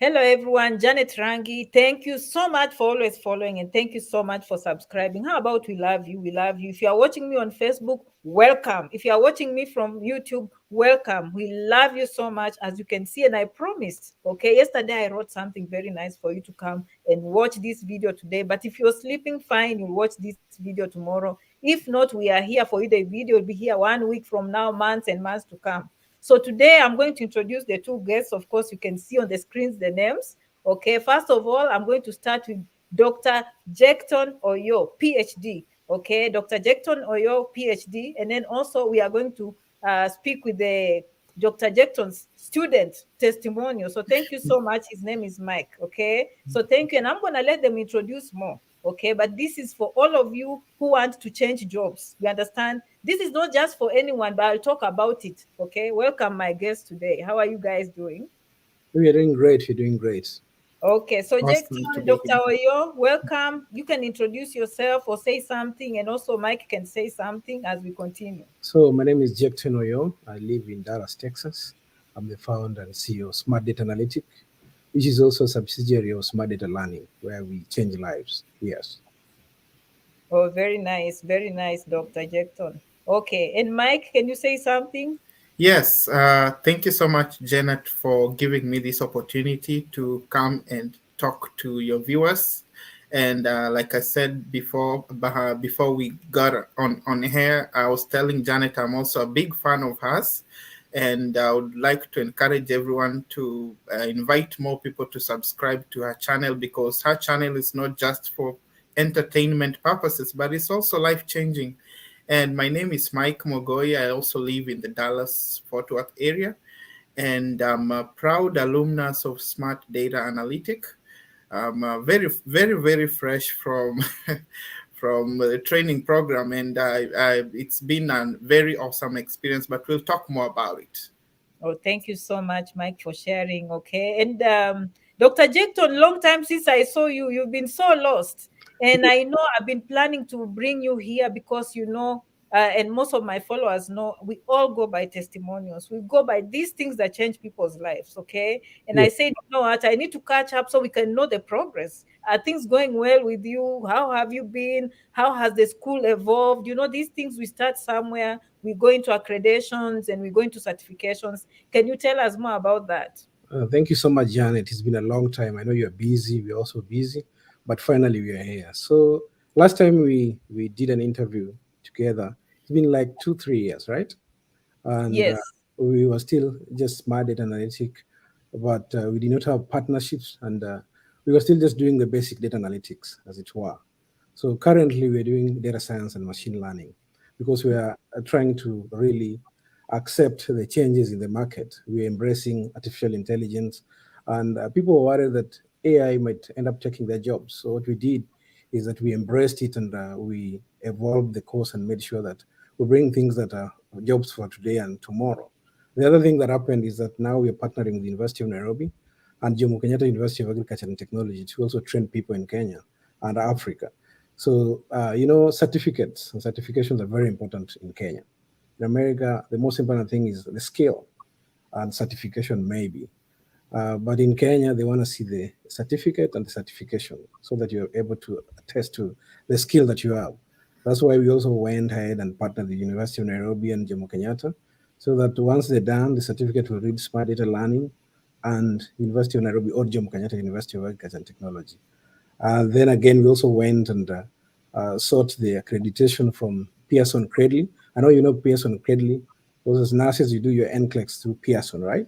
Hello, everyone. Janet Rangi. Thank you so much for always following and thank you so much for subscribing. How about we love you? We love you. If you are watching me on Facebook, welcome. If you are watching me from YouTube, welcome. We love you so much, as you can see. And I promised, okay, yesterday I wrote something very nice for you to come and watch this video today. But if you're sleeping, fine, you'll watch this video tomorrow. If not, we are here for you. The video will be here 1 week from now, months and months to come. So today I'm going to introduce the two guests. Of course, you can see on the screens the names. Okay, first of all, I'm going to start with Dr. Jecton Oyo, PhD. Okay, Dr. Jecton Oyo, PhD. And then also we are going to speak with the Dr. Jecton's student testimonial. So thank you so much. His name is Mike. Okay, so thank you. And I'm going to let them introduce more. Okay, but this is for all of you who want to change jobs. You understand? This is not just for anyone, but I'll talk about it. Okay, welcome my guest today. How are you guys doing? We are doing great. You're doing great. Okay, so Awesome to Jackson, be Dr. here. Oyo, welcome. You can introduce yourself or say something, and also Mike can say something as we continue. So, my name is Jack Tenoyo. I live in Dallas, Texas. I'm the founder and CEO of Smart Data Analytic, which is also a subsidiary of Smart Data Learning, where we change lives. Yes. Oh, very nice, Dr. Jackson. Okay, and Mike, can you say something? Yes, thank you so much, Janet, for giving me this opportunity to come and talk to your viewers. And like I said before we got on here, I was telling Janet I'm also a big fan of hers, and I would like to encourage everyone to invite more people to subscribe to her channel, because her channel is not just for entertainment purposes, but it's also life changing. And my name is Mike Mogoy. I also live in the Dallas Fort Worth area, and I'm a proud alumnus of Smart Data Analytic. I'm very fresh from from the training program, and it's been a very awesome experience. But we'll talk more about it. Oh, thank you so much, Mike, for sharing. Okay. And Dr. Jenkton, long time since I saw you. You've been so lost. And I know I've been planning to bring you here because, and most of my followers know we all go by testimonials. We go by these things that change people's lives. Okay. And Yeah. I said, you know what? I need to catch up so we can know the progress. Are things going well with you? How have you been? How has the school evolved? These things we start somewhere, we go into accreditations and we go into certifications. Can you tell us more about that? Thank you so much, Janet. It's been a long time. I know you're busy. We're also busy, but finally we are here. So, last time we did an interview together, it's been like 2, 3 years, right? And Yes. we were still just Smart Data Analytic, but we did not have partnerships, and we were still just doing the basic data analytics, as it were. So currently, we're doing data science and machine learning because we are trying to really accept the changes in the market. We're embracing artificial intelligence, and people were worried that AI might end up taking their jobs. So what we did is that we embraced it, and we evolved the course and made sure that we bring things that are jobs for today and tomorrow. The other thing that happened is that now we are partnering with the University of Nairobi and Jomo Kenyatta University of Agriculture and Technology to also train people in Kenya and Africa. So, certificates and certifications are very important in Kenya. In America, the most important thing is the skill and certification, maybe. But in Kenya, they want to see the certificate and the certification so that you're able to attest to the skill that you have. That's why we also went ahead and partnered with the University of Nairobi and Jomo Kenyatta, so that once they're done, the certificate will read Smart Data Learning and University of Nairobi or Jomo Kenyatta University of Agriculture and Technology. Then again, we also went and sought the accreditation from Pearson Credley. I know you know Pearson Credley. Because as nurses, you do your NCLEX through Pearson, right?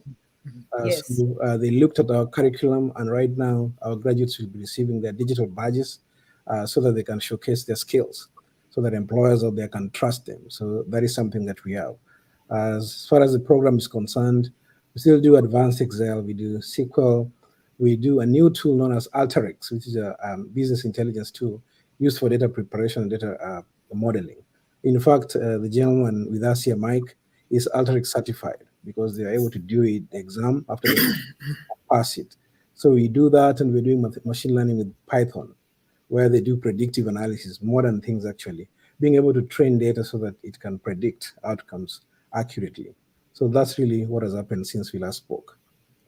Yes. They looked at our curriculum, and right now our graduates will be receiving their digital badges so that they can showcase their skills, so that employers out there can trust them. So that is something that we have. As far as the program is concerned, we still do advanced Excel, we do SQL, we do a new tool known as Alteryx, which is a business intelligence tool used for data preparation and data modeling. In fact, the gentleman with us here, Mike, is Alteryx certified because they are able to do it the exam after they pass it. So we do that, and we're doing machine learning with Python, where they do predictive analysis, modern things actually, being able to train data so that it can predict outcomes accurately. So that's really what has happened since we last spoke.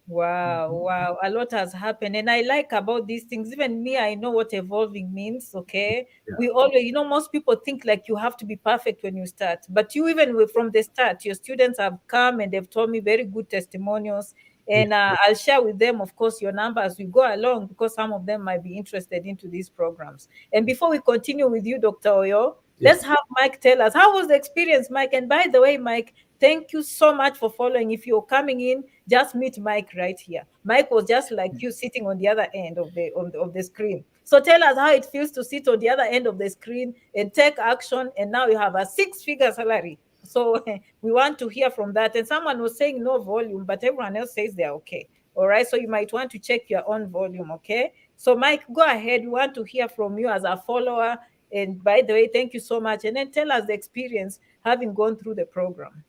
Wow, wow. A lot has happened. And I like about these things, even me, I know what evolving means. Okay. Yeah. We always, most people think like you have to be perfect when you start. But you, even from the start, your students have come and they've told me very good testimonials. Yeah. And I'll share with them, of course, your number as we go along, because some of them might be interested into these programs. And before we continue with you, Dr. Oyo, Yeah. let's have Mike tell us how was the experience, Mike. And by the way, Mike, thank you so much for following. If you're coming in, just meet Mike right here. Mike was just like you, sitting on the other end of the screen. So tell us how it feels to sit on the other end of the screen and take action. And now you have a six-figure salary. So we want to hear from that. And someone was saying no volume, but everyone else says they're okay. All right. So you might want to check your own volume. Okay. So Mike, go ahead. We want to hear from you as a follower. And by the way, thank you so much. And then tell us the experience having gone through the program.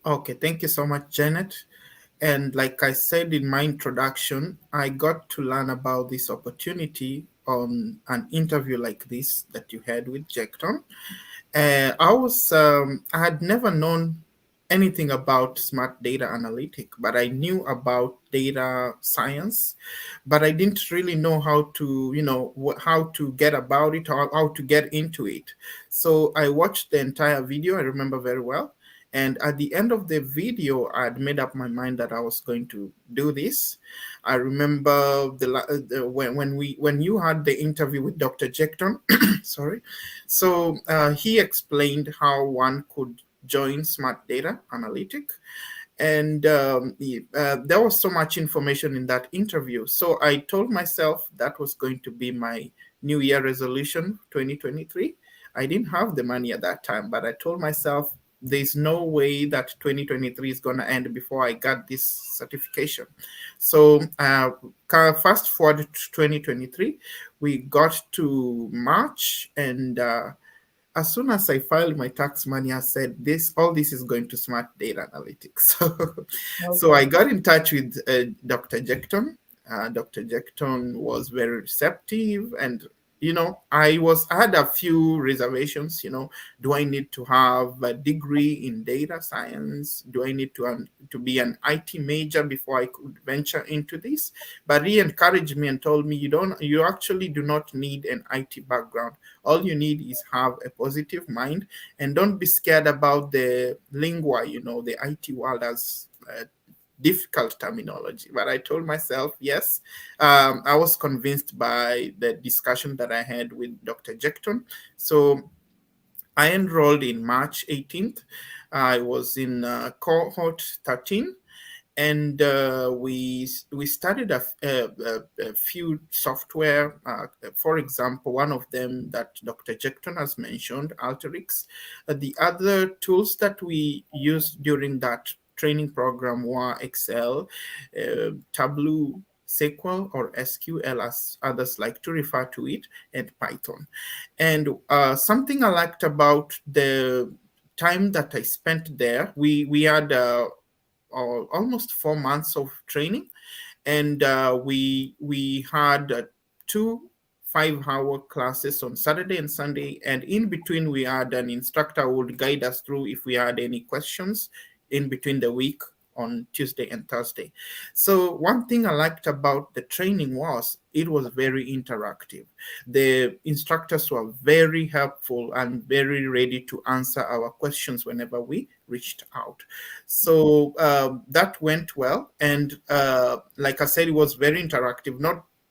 Okay, thank you so much, Janet. And like I said in my introduction, I got to learn about this opportunity on an interview like this that you had with Jackton. I had never known anything about smart data analytic, but I knew about data science, but I didn't really know how to, how to get about it or how to get into it. So I watched the entire video. I remember very well. And at the end of the video, I had made up my mind that I was going to do this. I remember when you had the interview with Dr. Jackton, sorry. So he explained how one could join smart data analytic. And there was so much information in that interview. So I told myself that was going to be my New Year resolution 2023. I didn't have the money at that time, but I told myself there's no way that 2023 is going to end before I got this certification. So fast forward to 2023, we got to March, and as soon as I filed my tax money, I said, all this is going to smart data analytics. So I Okay. got in touch with Dr. Jackton. Dr. Jackton was very receptive, and I had a few reservations. Do I need to have a degree in data science? Do I need to be an IT major before I could venture into this? But he encouraged me and told me, you actually do not need an IT background. All you need is have a positive mind, and don't be scared about the lingua. The IT world has difficult terminology. But I told myself, yes. I was convinced by the discussion that I had with Dr. Jackton. So I enrolled in March 18th. I was in cohort 13, and we studied a few software. For example, one of them that Dr. Jackton has mentioned, Alteryx. The other tools that we used during that training program were Excel, Tableau, SQL, or SQL, as others like to refer to it, and Python. And something I liked about the time that I spent there, we had almost 4 months of training, and we had 2 5-hour classes on Saturday and Sunday, and in between we had an instructor who would guide us through if we had any questions in between the week on Tuesday and Thursday. So one thing I liked about the training was it was very interactive. The instructors were very helpful and very ready to answer our questions whenever we reached out. So that went well. And like I said, it was very interactive,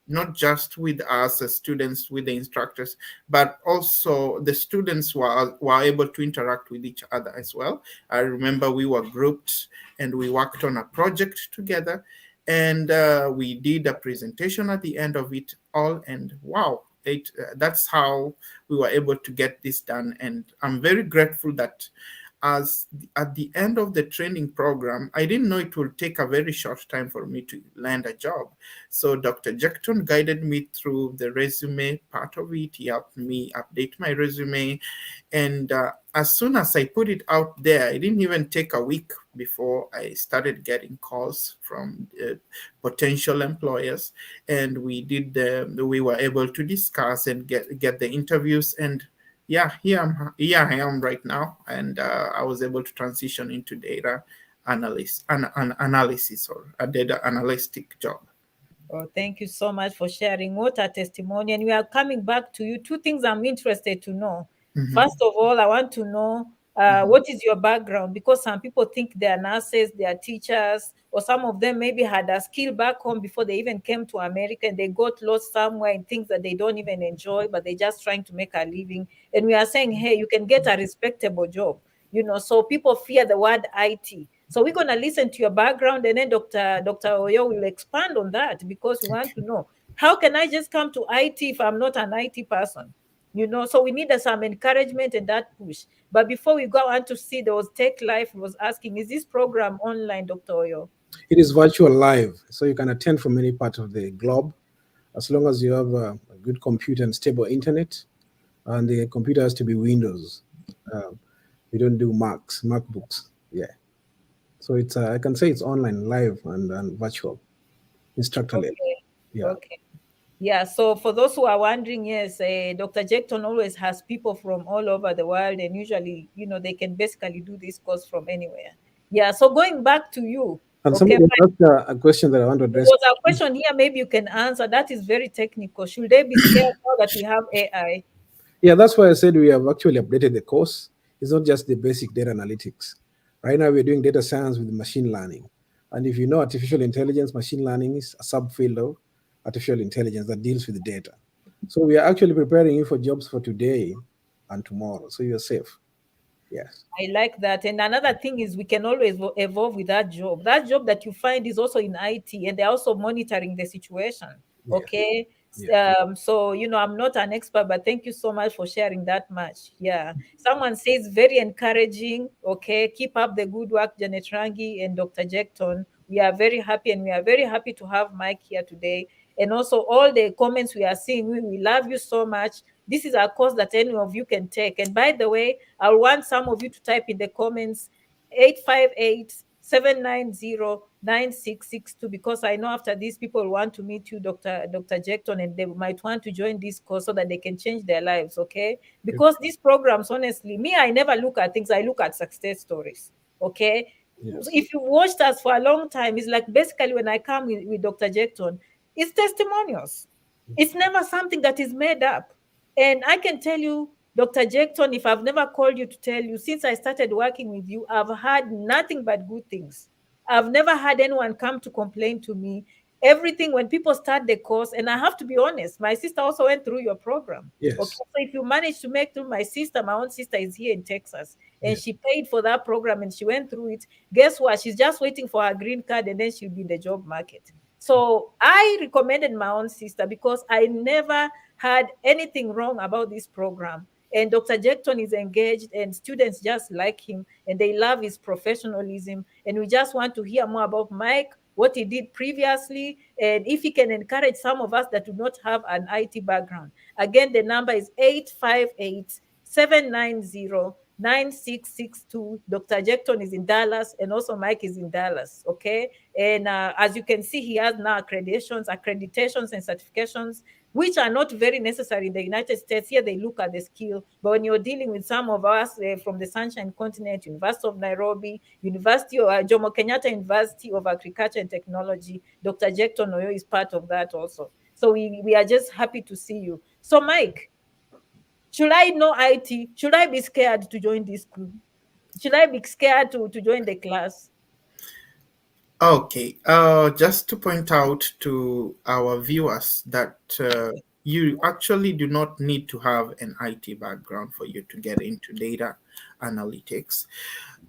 not just with us as students, with the instructors, but also the students were able to interact with each other as well. I remember we were grouped and we worked on a project together, and we did a presentation at the end of it all. And wow, that's how we were able to get this done. And I'm very grateful that as at the end of the training program, I didn't know it would take a very short time for me to land a job. So Dr. Jackton guided me through the resume part of it. He helped me update my resume. And as soon as I put it out there, it didn't even take a week before I started getting calls from potential employers. And we were able to discuss and get the interviews. And yeah, here I am right now, and I was able to transition into data an analysis or a data analytic job. Oh, thank you so much for sharing. What a testimony. And we are coming back to you. Two things I'm interested to know. Mhm, First of all, I want to know mhm. what is your background? Because some people think they are nurses, they are teachers, or some of them maybe had a skill back home before they even came to America and they got lost somewhere in things that they don't even enjoy, but they're just trying to make a living. And we are saying, hey, you can get a respectable job. So people fear the word IT. So we're gonna listen to your background, and then Dr. Oyo will expand on that because we want to know how can I just come to IT if I'm not an IT person? So we need some encouragement and that push. But before we go on to see, there was Tech Life was asking, is this program online, Dr. Oyo? It is virtual live, so you can attend from any part of the globe as long as you have a good computer and stable internet. And the computer has to be Windows. Um, we don't do MacBooks. Yeah. So it's I can say it's online, live, and virtual, instructor led. Okay. Yeah. Okay. Yeah, so for those who are wondering, yes, Dr. Jackton always has people from all over the world, and usually, they can basically do this course from anywhere. Yeah, so going back to you, And okay, somebody Mike, asked a question that I want to there address. was a question here, maybe you can answer. That is very technical. Should they be scared now that we have AI? Yeah, that's why I said we have actually updated the course. It's not just the basic data analytics. Right now, we're doing data science with machine learning. And if you know artificial intelligence, machine learning is a subfield of artificial intelligence that deals with data. So we are actually preparing you for jobs for today and tomorrow. So you're safe. Yes. I like that. And another thing is we can always evolve with that job. That job that you find is also in IT, and they're also monitoring the situation. Yeah. Okay. Yeah. So, I'm not an expert, but thank you so much for sharing that much. Yeah. Someone says very encouraging. Okay. Keep up the good work, Janet Rangi and Dr. Jackton. We are very happy, and we are very happy to have Mike here today. And also all the comments we are seeing, we love you so much. This is a course that any of you can take. And by the way, I want some of you to type in the comments 858-790-9662, because I know after these people want to meet you, Dr. Jackton, and they might want to join this course so that they can change their lives, okay? Good. Because these programs, honestly, me, I never look at things, I look at success stories, okay? So Yes. if you watched us for a long time, it's like basically when I come with Dr. Jackton, it's testimonials. It's never something that is made up. And I can tell you, Dr. Jackson, if I've never called you to tell you, since I started working with you, I've had nothing but good things. I've never had anyone come to complain to me. Everything, when people start the course, and I have to be honest, my sister also went through your program. Okay, Yes. so if you manage to make through my own sister is here in Texas, and Yeah. she paid for that program and she went through it. Guess what? She's just waiting for her green card and then she'll be in the job market. So I recommended my own sister because I never had anything wrong about this program. And Dr. Jackton is engaged, and students just like him, and they love his professionalism. And we just want to hear more about Mike, what he did previously, and if he can encourage some of us that do not have an IT background. Again, the number is 858-790-9662. Dr. Jackton is in Dallas, and also Mike is in Dallas. Okay. And as you can see, he has now accreditations, and certifications, which are not very necessary in the United States. Here they look at the skill, but when you're dealing with some of us from the Sunshine Continent, University of Nairobi, University of Jomo Kenyatta University of Agriculture and Technology, Dr. Jackton Oyo is part of that also. So we are just happy to see you. So Mike, should I know IT? Should I be scared to join this group? Should I be scared to join the class? Okay, just to point out to our viewers that you actually do not need to have an IT background for you to get into data analytics.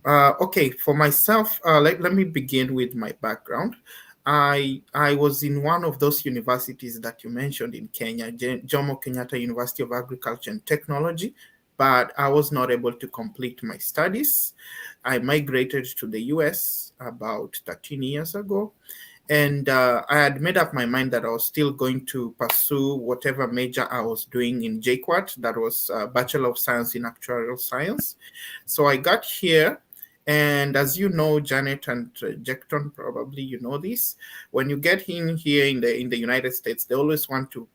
Okay, for myself, let me begin with my background. I was in one of those universities that you mentioned in Kenya, Jomo Kenyatta University of Agriculture and Technology, but I was not able to complete my studies. I migrated to the US about 13 years ago, and I had made up my mind that I was still going to pursue whatever major I was doing in JQuat, that was Bachelor of Science in Actuarial Science. So I got here, and as you know, Janet and Jackton, probably you know this. When you get in here in the United States, they always want to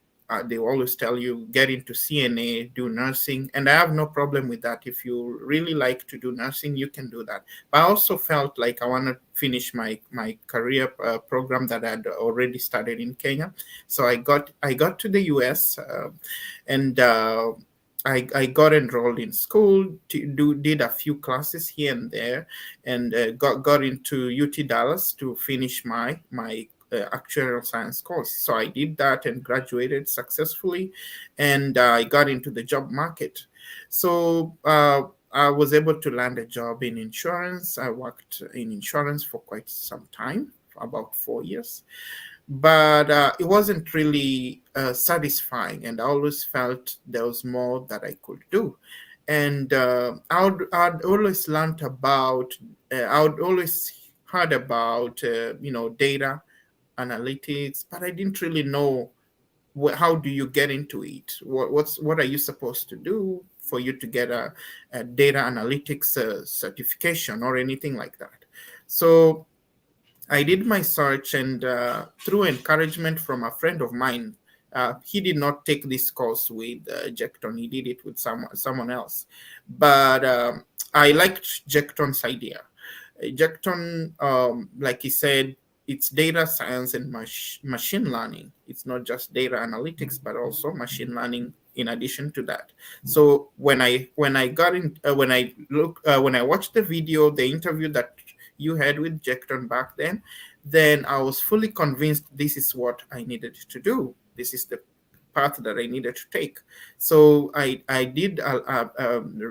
they always tell you get into CNA, do nursing, and I have no problem with that. If you really like to do nursing, you can do that. But I also felt like I want to finish my career program that I had already started in Kenya. So I got to the US, and I got enrolled in school, did a few classes here and there, and got into UT Dallas to finish my actuarial science course. So I did that and graduated successfully, and I got into the job market. So I was able to land a job in insurance. I worked in insurance for quite some time, for about 4 years, but it wasn't really satisfying, and I always felt there was more that I could do. And I'd always learned about, I'd always heard about, data analytics, but I didn't really know how do you get into it. What are you supposed to do for you to get a data analytics certification or anything like that? So I did my search, and through encouragement from a friend of mine, he did not take this course with Jecton. He did it with someone else, but I liked Jecton's idea. Jecton, like he said, it's data science and machine learning. It's not just data analytics, but also machine learning in addition to that. So when I got in, when I watched the video, the interview that you had with Jecton back then I was fully convinced this is what I needed to do. This is the path that I needed to take. So I did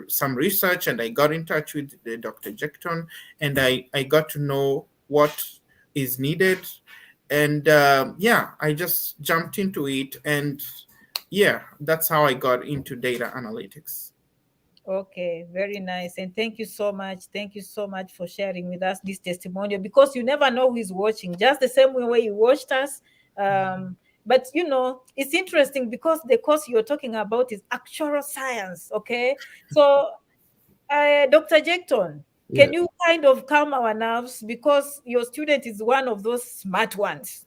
some research, and I got in touch with Dr. Jecton, and I got to know what is needed. And yeah, I just jumped into it. And yeah, that's how I got into data analytics. Okay, very nice. And thank you so much. Thank you so much for sharing with us this testimonial, because you never know who is watching, just the same way you watched us. But it's interesting because the course you're talking about is actual science. Okay. So, Dr. Jecton, Yeah. can you kind of calm our nerves, because your student is one of those smart ones?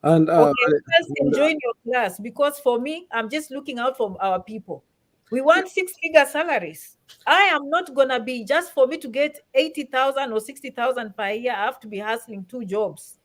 And Okay, just and, enjoying your class, because for me, I'm just looking out for our people. We want six-figure salaries. I am not gonna be, just for me to get 80,000 or 60,000 per year, I have to be hustling two jobs.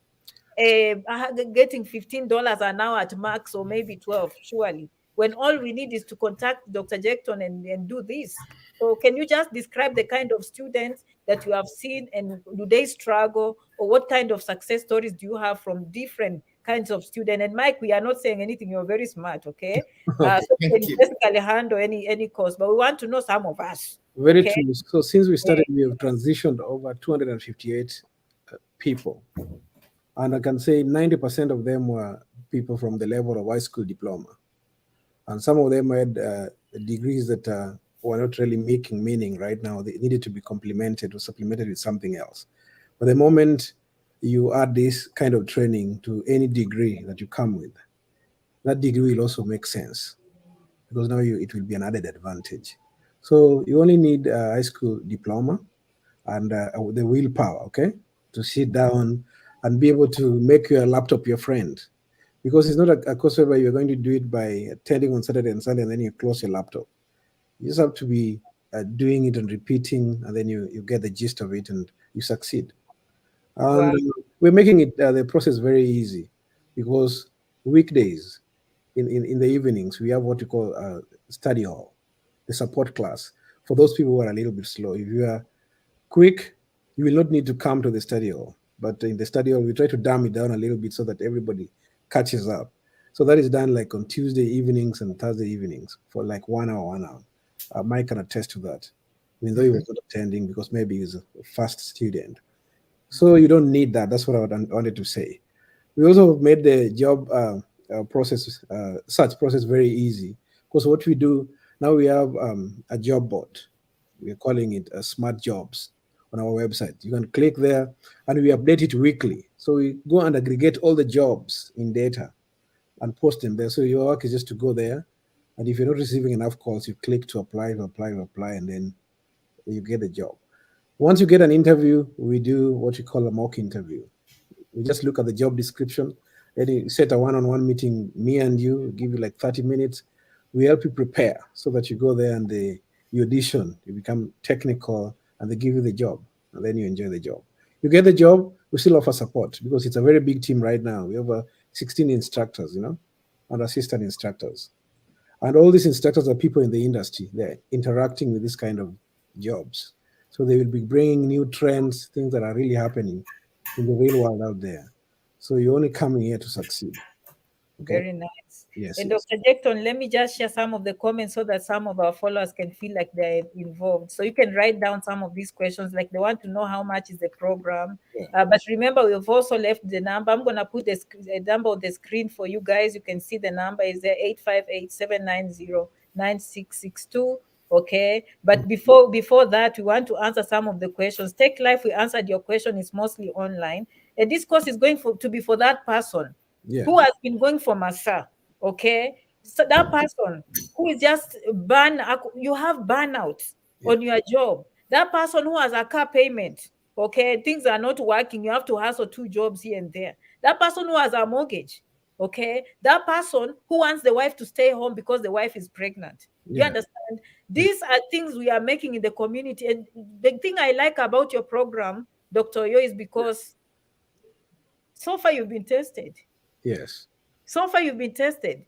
Getting $15 an hour at max, or maybe 12, surely. When all we need is to contact Dr. Jecton and do this. So can you just describe the kind of students that you have seen, and do they struggle, or what kind of success stories do you have from different kinds of students? And Mike, we are not saying anything. You're very smart, okay? okay, So you Thank can you. basically handle any course, but we want to know some of us, very okay? true. So since we started, we have transitioned over 258 people, and I can say 90% of them were people from the level of high school diploma, and some of them had degrees that were not really making meaning right now. They needed to be complemented or supplemented with something else. But the moment you add this kind of training to any degree that you come with, that degree will also make sense, because now it will be an added advantage. So you only need a high school diploma and the willpower, okay, to sit down and be able to make your laptop your friend. Because it's not a course where you're going to do it by attending on Saturday and Sunday and then you close your laptop. You just have to be doing it and repeating, and then you get the gist of it and you succeed. And Wow. we're making it the process very easy, because weekdays in the evenings we have what we call study hall, the support class for those people who are a little bit slow. If you are quick, you will not need to come to the study hall. But in the study hall, we try to dumb it down a little bit so that everybody catches up. So that is done like on Tuesday evenings and Thursday evenings for like 1 hour, 1 hour. Mike can attest to that, even though he was not attending because maybe he's a fast student. So you don't need that. That's what wanted to say. We also made the job process, search process very easy, because what we do now, we have a job board. We're calling it Smart Jobs on our website. You can click there and we update it weekly. So we go and aggregate all the jobs in data and post them there. So your work is just to go there. And if you're not receiving enough calls, you click to apply, to apply, to apply, and then you get the job. Once you get an interview, we do what we call a mock interview. We just look at the job description Then you set a one-on-one meeting, me and you, give you like 30 minutes. We help you prepare so that you go there and you audition, you become technical, and they give you the job, and then you enjoy the job. You get the job, we still offer support because it's a very big team right now. We have 16 instructors, and assistant instructors. And all these instructors are people in the industry. They're interacting with this kind of jobs. So they will be bringing new trends, things that are really happening in the real world out there. So you're only coming here to succeed. Okay? Very nice. Yes, And yes. Dr. Jackson, let me just share some of the comments so that some of our followers can feel like they're involved. So you can write down some of these questions, like they want to know how much is the program. Yeah. But remember, we've also left the number. I'm going to put the number on the screen for you guys. You can see the number is there, 858-790-9662. Okay, but before that, we want to answer some of the questions. Take Life, we answered your question, is mostly online, and this course is going to be for that person Yeah. who has been going for Massa. Okay, so that person who is just you have burnout Yeah. on your job. That person who has a car payment. Okay, things are not working. You have to hustle two jobs here and there. That person who has a mortgage. Okay, that person who wants the wife to stay home because the wife is pregnant. Do you Yeah. understand? These are things we are making in the community. And the thing I like about your program, Dr. Yo, is because so far you've been tested. Yes. So far you've been tested.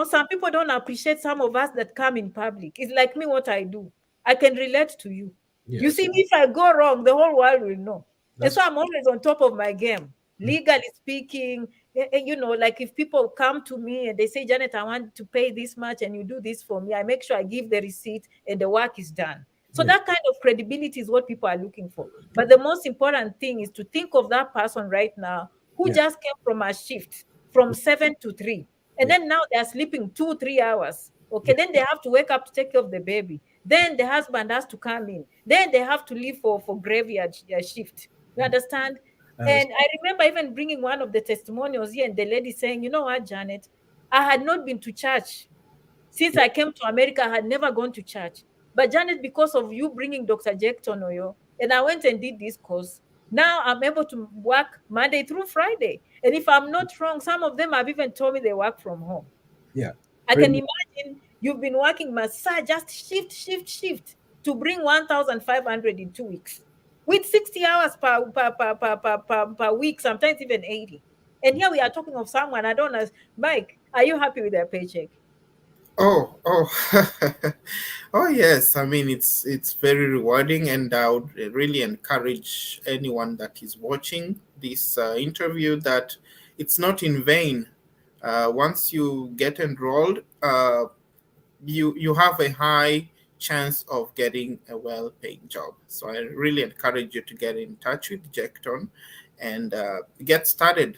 Some people don't appreciate some of us that come in public. It's like me, what I do. I can relate to you. You Yes. see, if I go wrong, the whole world will know. And That's so I'm always on top of my game, legally speaking. Like if people come to me and they say, Janet, I want to pay this much and you do this for me, I make sure I give the receipt and the work is done. So yeah. that kind of credibility is what people are looking for. But the most important thing is to think of that person right now who Yeah. just came from a shift from 7 to 3. And Yeah. then now they're sleeping 2, 3 hours. Okay, then they have to wake up to take care of the baby. Then the husband has to come in. Then they have to leave for graveyard shift. You understand? Understand. And I remember even bringing one of the testimonials here, and the lady saying, "You know what, Janet? I had not been to church since Yeah. I came to America. I had never gone to church. But Janet, because of you bringing Dr. Jake Tonoyo, and I went and did this course, now I'm able to work Monday through Friday. And if I'm not wrong, some of them have even told me they work from home. Yeah. I can Really. imagine you've been working massage, just shift to bring 1,500 in 2 weeks with 60 hours per week, sometimes even 80. And here we are talking of someone, I don't know. Mike, are you happy with their paycheck? Oh, oh, yes. I mean, it's very rewarding, and I would really encourage anyone that is watching this interview that it's not in vain. Once you get enrolled, you have a high chance of getting a well-paying job. So I really encourage you to get in touch with Jecton and get started.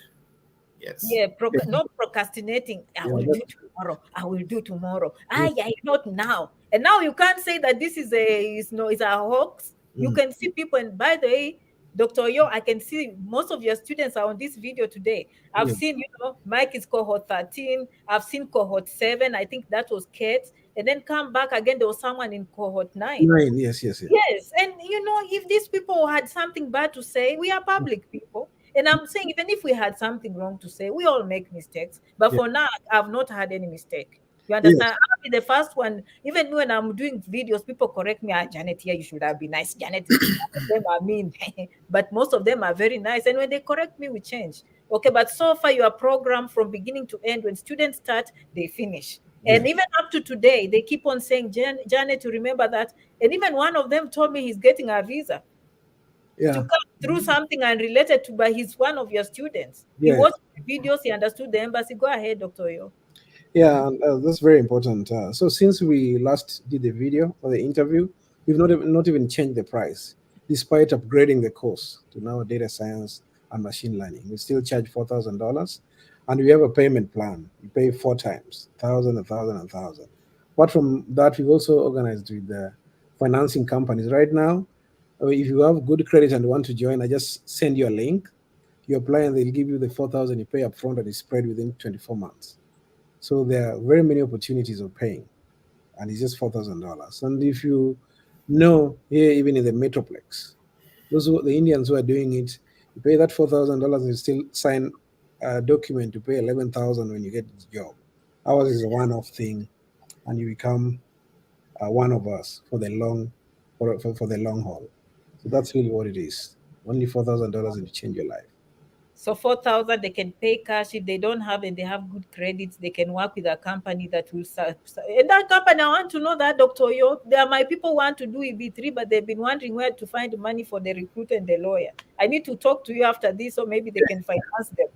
Yes. Yeah, no procrastinating. I Yeah. will do That's tomorrow. I will do tomorrow. yeah. I not now. And now you can't say that this is it's a hoax. You Mm. can see people, and by the way, Dr. Yo, I can see most of your students are on this video today. I've Yeah. seen, Mike is cohort 13. I've seen cohort 7. I think that was Kate. And then come back again, there was someone in cohort 9. 9. Yes. Yes. Yeah. Yes, and if these people had something bad to say, we are public people. And I'm saying, even if we had something wrong to say, we all make mistakes. But Yeah. for now, I've not had any mistake. You Yes. understand? I'll be the first one. Even when I'm doing videos, people correct me. Janet, here you should have been nice. Janet, some of them are mean, but most of them are very nice. And when they correct me, we change. Okay, but so far, your program from beginning to end, when students start, they finish. Yeah. And even up to today, they keep on saying, Janet, to remember that. And even one of them told me he's getting a visa to Yeah. come through something unrelated to, but he's one of your students. He Yeah. watched the videos, he understood the embassy. Go ahead, Dr. Yo. Yeah, and, that's very important. So since we last did the video or the interview, we've not even changed the price, despite upgrading the course to now data science and machine learning. We still charge $4,000, and we have a payment plan. You pay 4 times, thousand, a thousand, a thousand. Apart from that, we've also organized with the financing companies. Right now, if you have good credit and want to join, I just send you a link. You apply, and they'll give you the 4,000 you pay upfront, and it's spread within 24 months. So there are very many opportunities of paying, and it's just $4,000. And if you know, here even in the Metroplex, the Indians who are doing it, you pay that $4,000 and you still sign a document to pay 11,000 when you get this job. Ours is a one-off thing, and you become one of us for the for the long haul. So that's really what it is. Only $4,000 will change your life. So 4,000 they can pay cash. If they don't have and they have good credits, they can work with a company that will and that company. I want to know that, Dr. Yo. There are my people who want to do EB3, but they've been wondering where to find money for the recruiter and the lawyer. I need to talk to you after this, so maybe they can finance them.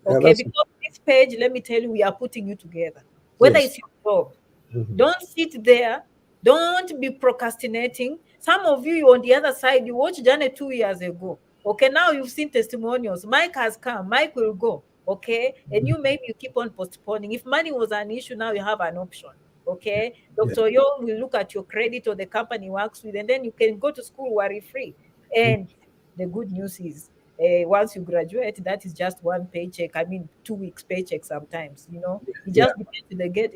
Yeah, Okay, that's because this page, let me tell you, we are putting you together. Whether yes. it's your job, Mhm. don't sit there. Don't be procrastinating. Some of you on the other side, you watched Janet 2 years ago. Okay, now you've seen testimonials. Mike has come. Mike will go. Okay, and you maybe you keep on postponing. If money was an issue, now you have an option. Okay, Yeah. Dr. Yo will look at your credit or the company you works with, and then you can go to school worry free. Mhm. And the good news is, once you graduate, that is just one paycheck. I mean, 2 weeks paycheck sometimes, it Yeah. just depends on the get.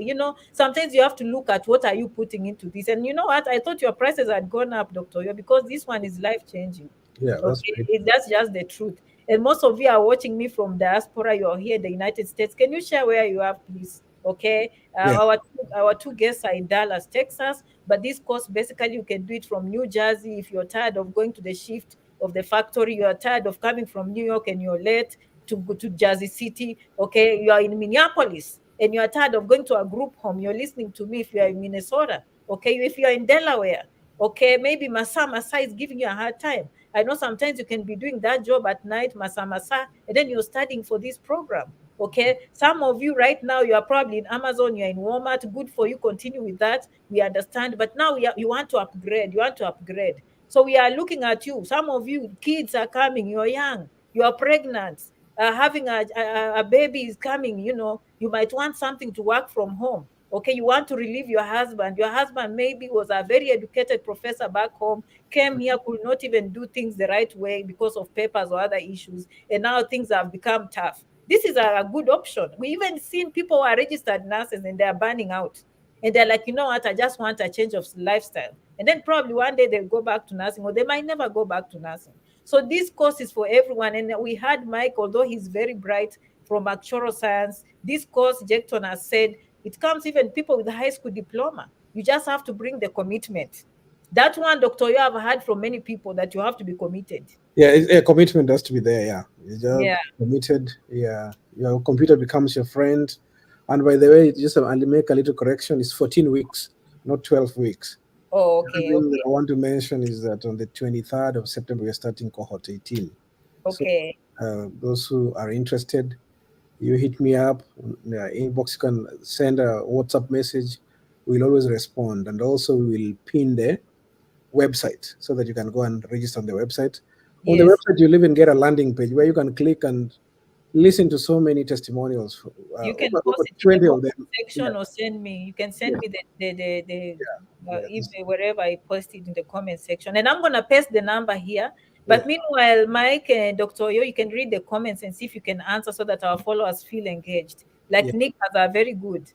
Sometimes you have to look at what are you putting into this. And you know what? I thought your prices had gone up, Dr. Yo, because this one is life changing. Yeah. That's Okay, great. that's just the truth. And most of you are watching me from diaspora. You're here in the United States. Can you share where you are, please? Okay, Yeah. our two guests are in Dallas, Texas. But this course basically you can do it from New Jersey if you're tired of going to the shift of the factory. You are tired of coming from New York and you're late to go to Jersey City. Okay, you are in Minneapolis and you are tired of going to a group home. You're listening to me if you are in Minnesota. Okay, if you are in Delaware. Okay, maybe Masa is giving you a hard time. I know sometimes you can be doing that job at night, Masa, and then you're studying for this program. Okay, some of you right now, you are probably in Amazon, you're in Walmart. Good for you, continue with that. We understand, but now you want to upgrade. You want to upgrade. So we are looking at you. Some of you, kids are coming, you're young, you are pregnant, having a baby is coming. You might want something to work from home. Okay, you want to relieve your husband. Your husband maybe was a very educated professor back home, came here, could not even do things the right way because of papers or other issues, and now things have become tough. This is a good option. We even seen people who are registered nurses and they are burning out. And they're like, you know what, I just want a change of lifestyle. And then probably one day they'll go back to nursing, or they might never go back to nursing. So this course is for everyone. And we had Mike, although he's very bright from actuarial science, this course, Jecton has said, it comes even people with a high school diploma. You just have to bring the commitment. That one, Dr. You have heard from many people that you have to be committed. Yeah. A commitment has to be there. Yeah. You just Yeah. committed. Yeah. Your computer becomes your friend. And by the way, just I'll make a little correction. It's 14 weeks, not 12 weeks. Oh, The other okay, thing that okay, I want to mention is that on the 23rd of September, we're starting cohort 18. So okay. those who are interested, you hit me up inbox. You can send a WhatsApp message. We'll always respond, and also we will pin the website so that you can go and register on the website. On the Yes. website, you'll even get a landing page where you can click and listen to so many testimonials. You can Over post it in the 20 of comment them. Yeah, section or send me. You can yeah, send me the yeah. wherever I post it in the comment section. And I'm gonna paste the number here. Yeah, But meanwhile, Mike and Dr. Yo, you can read the comments and see if you can answer so that our followers feel engaged. Like yeah. Nick has a very good.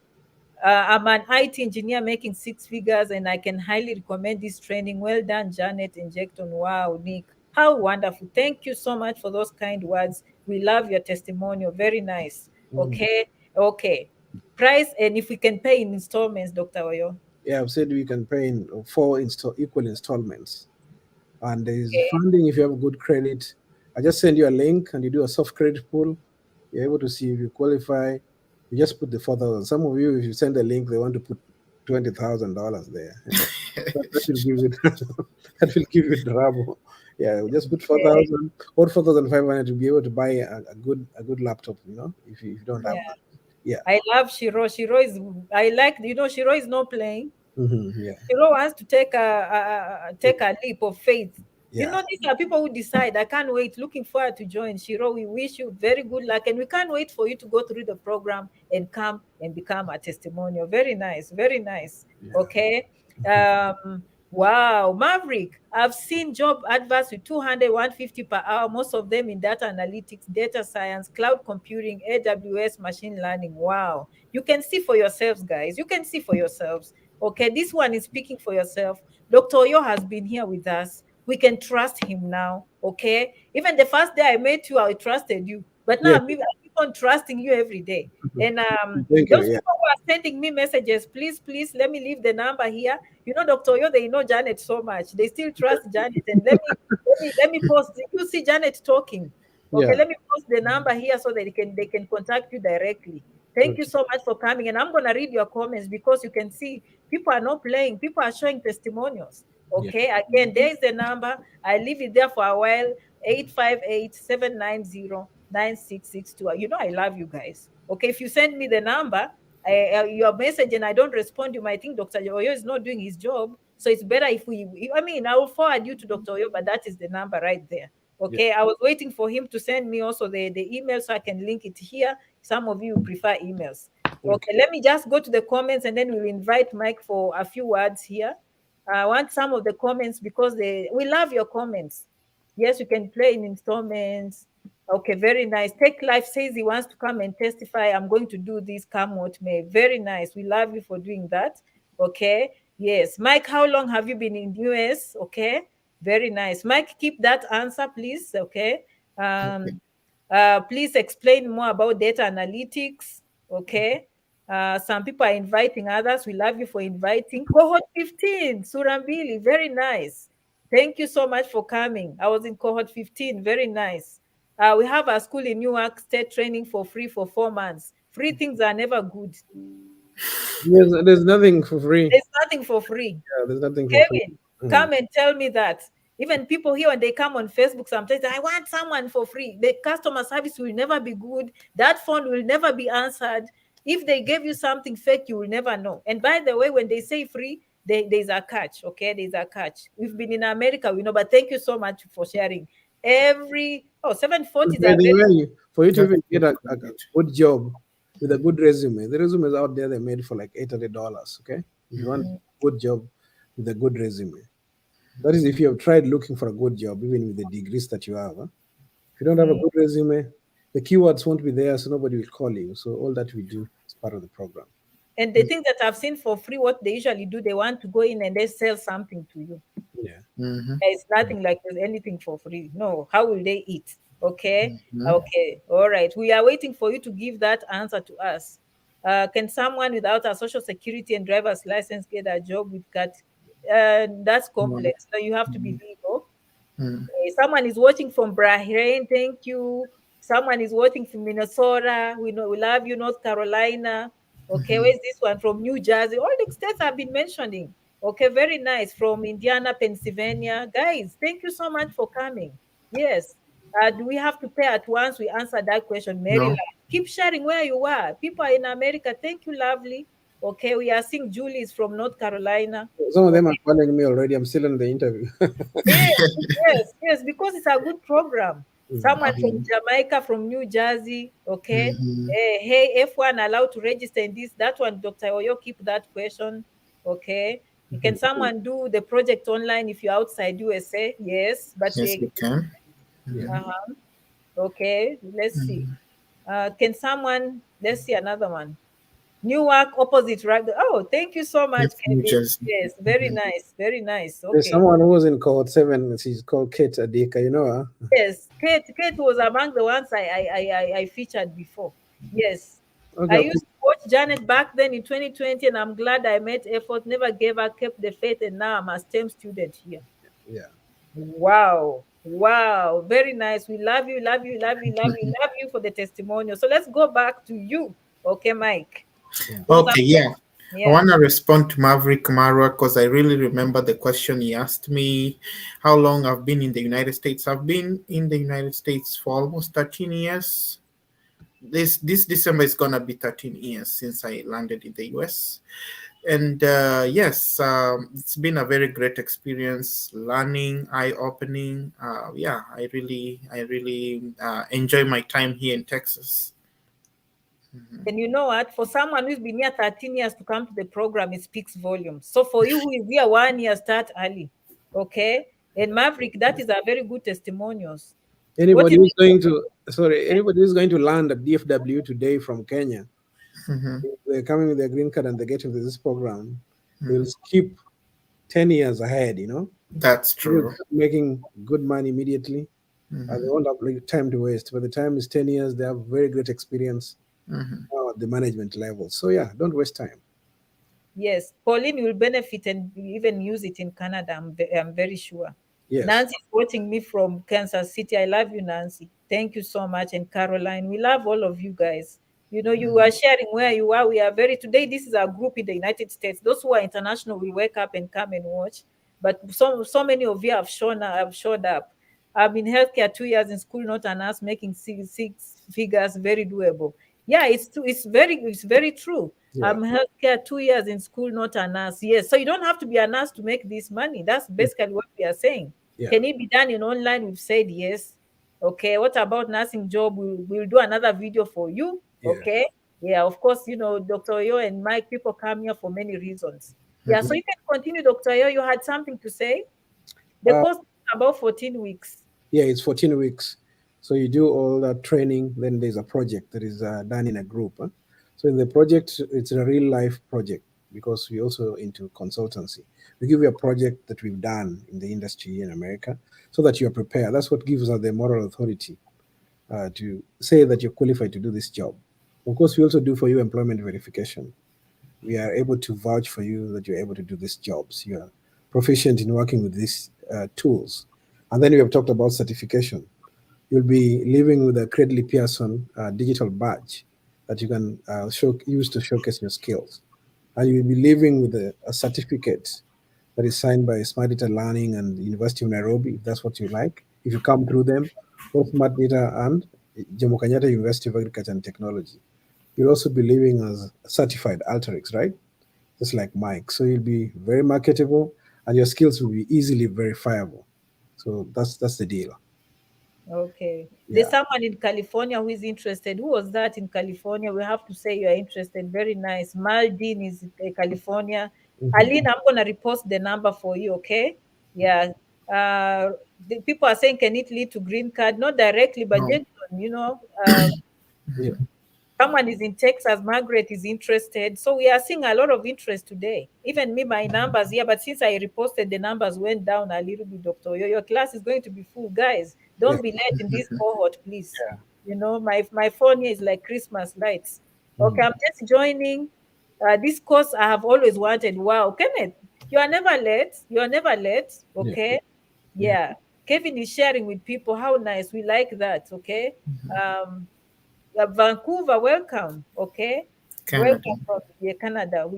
I'm an IT engineer making six figures, and I can highly recommend this training. Well done, Janet and Jecton. Wow, Nick, how wonderful. Thank you so much for those kind words. We love your testimonial. Very nice. Mhm. Okay, okay. Price, and if we can pay in installments, Dr. Oyo. Yeah, I've said we can pay in four equal installments. And there is Okay, funding if you have good credit. I just send you a link and you do a soft credit pool. You're able to see if you qualify. You just put the 4,000. Some of you, if you send a link, they want to put $20,000 there. That will give you that will give you trouble. Yeah, we just put four okay. thousand or 4,500 to be able to buy a good laptop. If you don't have Yeah. that. Yeah. I love Shiro. Shiro is, I like, Shiro is not playing. Yeah. Hero wants to take take a leap of faith. Yeah. These are people who decide. I can't wait. Looking forward to join. Shiro, we wish you very good luck, and we can't wait for you to go through the program and come and become a testimonial. Very nice, very nice. Yeah. Okay. Wow, Maverick. I've seen job adverts with 200, 150 per hour. Most of them in data analytics, data science, cloud computing, AWS, machine learning. Wow. You can see for yourselves, guys. You can see for yourselves. Okay, this one is speaking for yourself. Dr. Oyo has been here with us. We can trust him now. Okay, even the first day I met you, I trusted you. But now Yeah. I keep on trusting you every day. And Thank you. those Yeah. people who are sending me messages, please, please let me leave the number here. You know, Dr. Yo, they know Janet so much. They still trust Janet. And let me post. You see Janet talking. Okay, Yeah. let me post the number here so that they can contact you directly. Thank you Okay. so much for coming. And I'm gonna read your comments because you can see people are not playing, people are showing testimonials. Yeah. Okay, again, there's the number. I leave it there for a while. 858-790-9662. You know, I love you guys. Okay, if you send me the number, your message, and I don't respond, you might think Dr. Oyo is not doing his job. So it's better if I mean, I will forward you to Dr. Oyo, but that is the number right there. Yeah. Okay, I was waiting for him to send me also the email so I can link it here. Some of you prefer emails. Okay. Okay, let me just go to the comments and then we'll invite Mike for a few words here. I want some of the comments because we love your comments. Yes, you can play in installments. Okay, very nice. Take Life says he wants to come and testify. I'm going to do this, come what may. Very nice. We love you for doing that. Okay. Yes. Mike, how long have you been in US? Okay. Very nice. Mike, keep that answer, please. Okay. Okay. Please explain more about data analytics. Okay. Some people are inviting others. We love you for inviting. Cohort 15, Surambili. Very nice. Thank you so much for coming. I was in cohort 15. Very nice. We have a school in Newark State training for free for 4 months. Free things are never good. There's nothing for free. There's nothing for free. Yeah, there's nothing for free. Kevin, Mhm. come and tell me that. Even people here, when they come on Facebook, sometimes I want someone for free. The customer service will never be good. That phone will never be answered. If they gave you something fake, you will never know. And by the way, when they say free, there's a catch. Okay, there's a catch. We've been in America, we know, but thank you so much for sharing. 740s By are the very way, for you to That's even get good. a good job with a good resume, the resumes out there they made for like $800. Okay, if you want Mhm. mm, a good job with a good resume, that is if you have tried looking for a good job, even with the degrees that you have. Huh? If you don't have a mm. good resume, the keywords won't be there, so nobody will call you. So all that we do is part of the program. And the things that I've seen for free, what they usually do, they want to go in and they sell something to you. Yeah. Mhm. It's nothing like there's anything for free. No, how will they eat? Okay, Mhm. okay, all right. We are waiting for you to give that answer to us. Can someone without a social security and driver's license get a job with CAT? That's No. complex. So you have to be Mhm. legal. Mhm. Someone is watching from Bahrain. Thank you. Someone is watching from Minnesota. We know we love you, North Carolina. Okay, Mhm. where's this one from New Jersey? All the states I've been mentioning. Okay, very nice. From Indiana, Pennsylvania. Guys, thank you so much for coming. Yes. Do we have to pay at once? We answered that question, Maryland. No. Keep sharing where you are. People are in America. Thank you, lovely. Okay, we are seeing Julie is from North Carolina. Some of them are Okay. calling me already. I'm still in the interview. Yes, yes, yes, because it's a good program. Mhm. Someone from Mhm. Jamaica, from New Jersey, okay. Mhm. Hey, F1 allowed to register in this, that one, Dr. Oyo, keep that question, okay. Can Mhm. someone do the project online if you're outside USA? Yes, but Yes, we can. Yeah. Mhm. uh-huh. Okay, let's see. Mhm. Can someone, let's see another one. Newark opposite, right? Oh, thank you so much, That's New Kevin. Jersey. Yes, very Mhm. nice, very nice. There's Okay. someone who was in cohort 7. She's called Kate Adika. You know her? Yes, Kate was among the ones I featured before. Yes, Okay. I used to watch Janet back then in 2020, and I'm glad I made effort, never gave up, kept the faith, and now I'm a STEM student here. Yeah. Wow, wow, very nice. We love you, love you, love you, love you, love you for the testimonial. So let's go back to you, okay, Mike? Yeah. There was a Okay, yeah. I yeah. want to respond to Maverick Marwa because I really remember the question he asked me how long I've been in the United States. I've been in the United States for almost 13 years. This December is gonna be 13 years since I landed in the US. And yes, it's been a very great experience, learning, eye-opening. Yeah, I really enjoy my time here in Texas. And you know what? For someone who's been here 13 years to come to the program, it speaks volumes. So for you who is here 1 year, start early. Okay. And Maverick, that is a very good testimonials. What Anybody is who's it? going to anybody who's going to land at DFW today from Kenya, Mhm. if they're coming with their green card and they get into this program, they'll Mhm. skip 10 years ahead. That's They'll true. start making good money immediately. They Mhm. won't have like, time to waste. By the time is 10 years, they have very great experience Mhm. at the management level. So yeah, don't waste time. Yes, Pauline will benefit and even use it in Canada. I'm very sure. Yes. Nancy is watching me from Kansas City. I love you, Nancy. Thank you so much. And Caroline, we love all of you guys. You know, you are sharing where you are. We are very, today, this is our group in the United States. Those who are international will wake up and come and watch. But so many of you have showed up. I've been healthcare 2 years in school, not a nurse, making six figures, very doable. Yeah, it's true. It's very true. Yeah. Healthcare 2 years in school, not a nurse. Yes. So you don't have to be a nurse to make this money. That's Mm. basically what we are saying. Yeah. Can it be done in online? We've said yes. Okay. What about nursing job? We'll do another video for you. Yeah. Okay. Yeah, of course, Dr. Yo and Mike, people come here for many reasons. Yeah, so Mhm. you can continue, Dr. Yo. You had something to say? The Uh, course is about 14 weeks. yeah, it's 14 weeks. So you do all that training, then there's a project that is done in a group. Huh? So in the project, it's a real life project because we also into consultancy. We give you a project that we've done in the industry in America so that you're prepared. That's what gives us the moral authority to say that you're qualified to do this job. Of course, we also do for you employment verification. We are able to vouch for you that you're able to do these jobs. You are proficient in working with these tools. And then we have talked about certification. You'll be living with a Credly Pearson digital badge that you can use to showcase your skills. And you'll be living with a certificate that is signed by Smart Data Learning and the University of Nairobi, if that's what you like. If you come through them, both Smart Data and Jomo Kenyatta University of Agriculture and Technology. You'll also be living as a certified Alteryx, right? Just like Mike. So you'll be very marketable and your skills will be easily verifiable. So that's the deal. Okay. There's Yeah. someone in California who is interested. Who was that in California? We have to say you are interested. Very nice. Maldin is in California. Mhm. Aline, I'm gonna repost the number for you, okay? Yeah. The people are saying can it lead to green card? Not directly, but No. Jenson, Yeah. someone is in Texas. Margaret is interested. So we are seeing a lot of interest today. Even me, my numbers here, but since I reposted, the numbers went down a little bit, Doctor. Your class is going to be full, guys. Yeah. Don't be late in this cohort, please. Yeah. My phone here is like Christmas lights. Okay, Mhm. I'm just joining. This course I have always wanted. Wow, Kenneth, you are never late. You are never late. Yeah. Okay. Yeah. Yeah. Kevin is sharing with people. How nice. We like that. Okay. Um, Vancouver, welcome. Okay, Canada. welcome from Canada.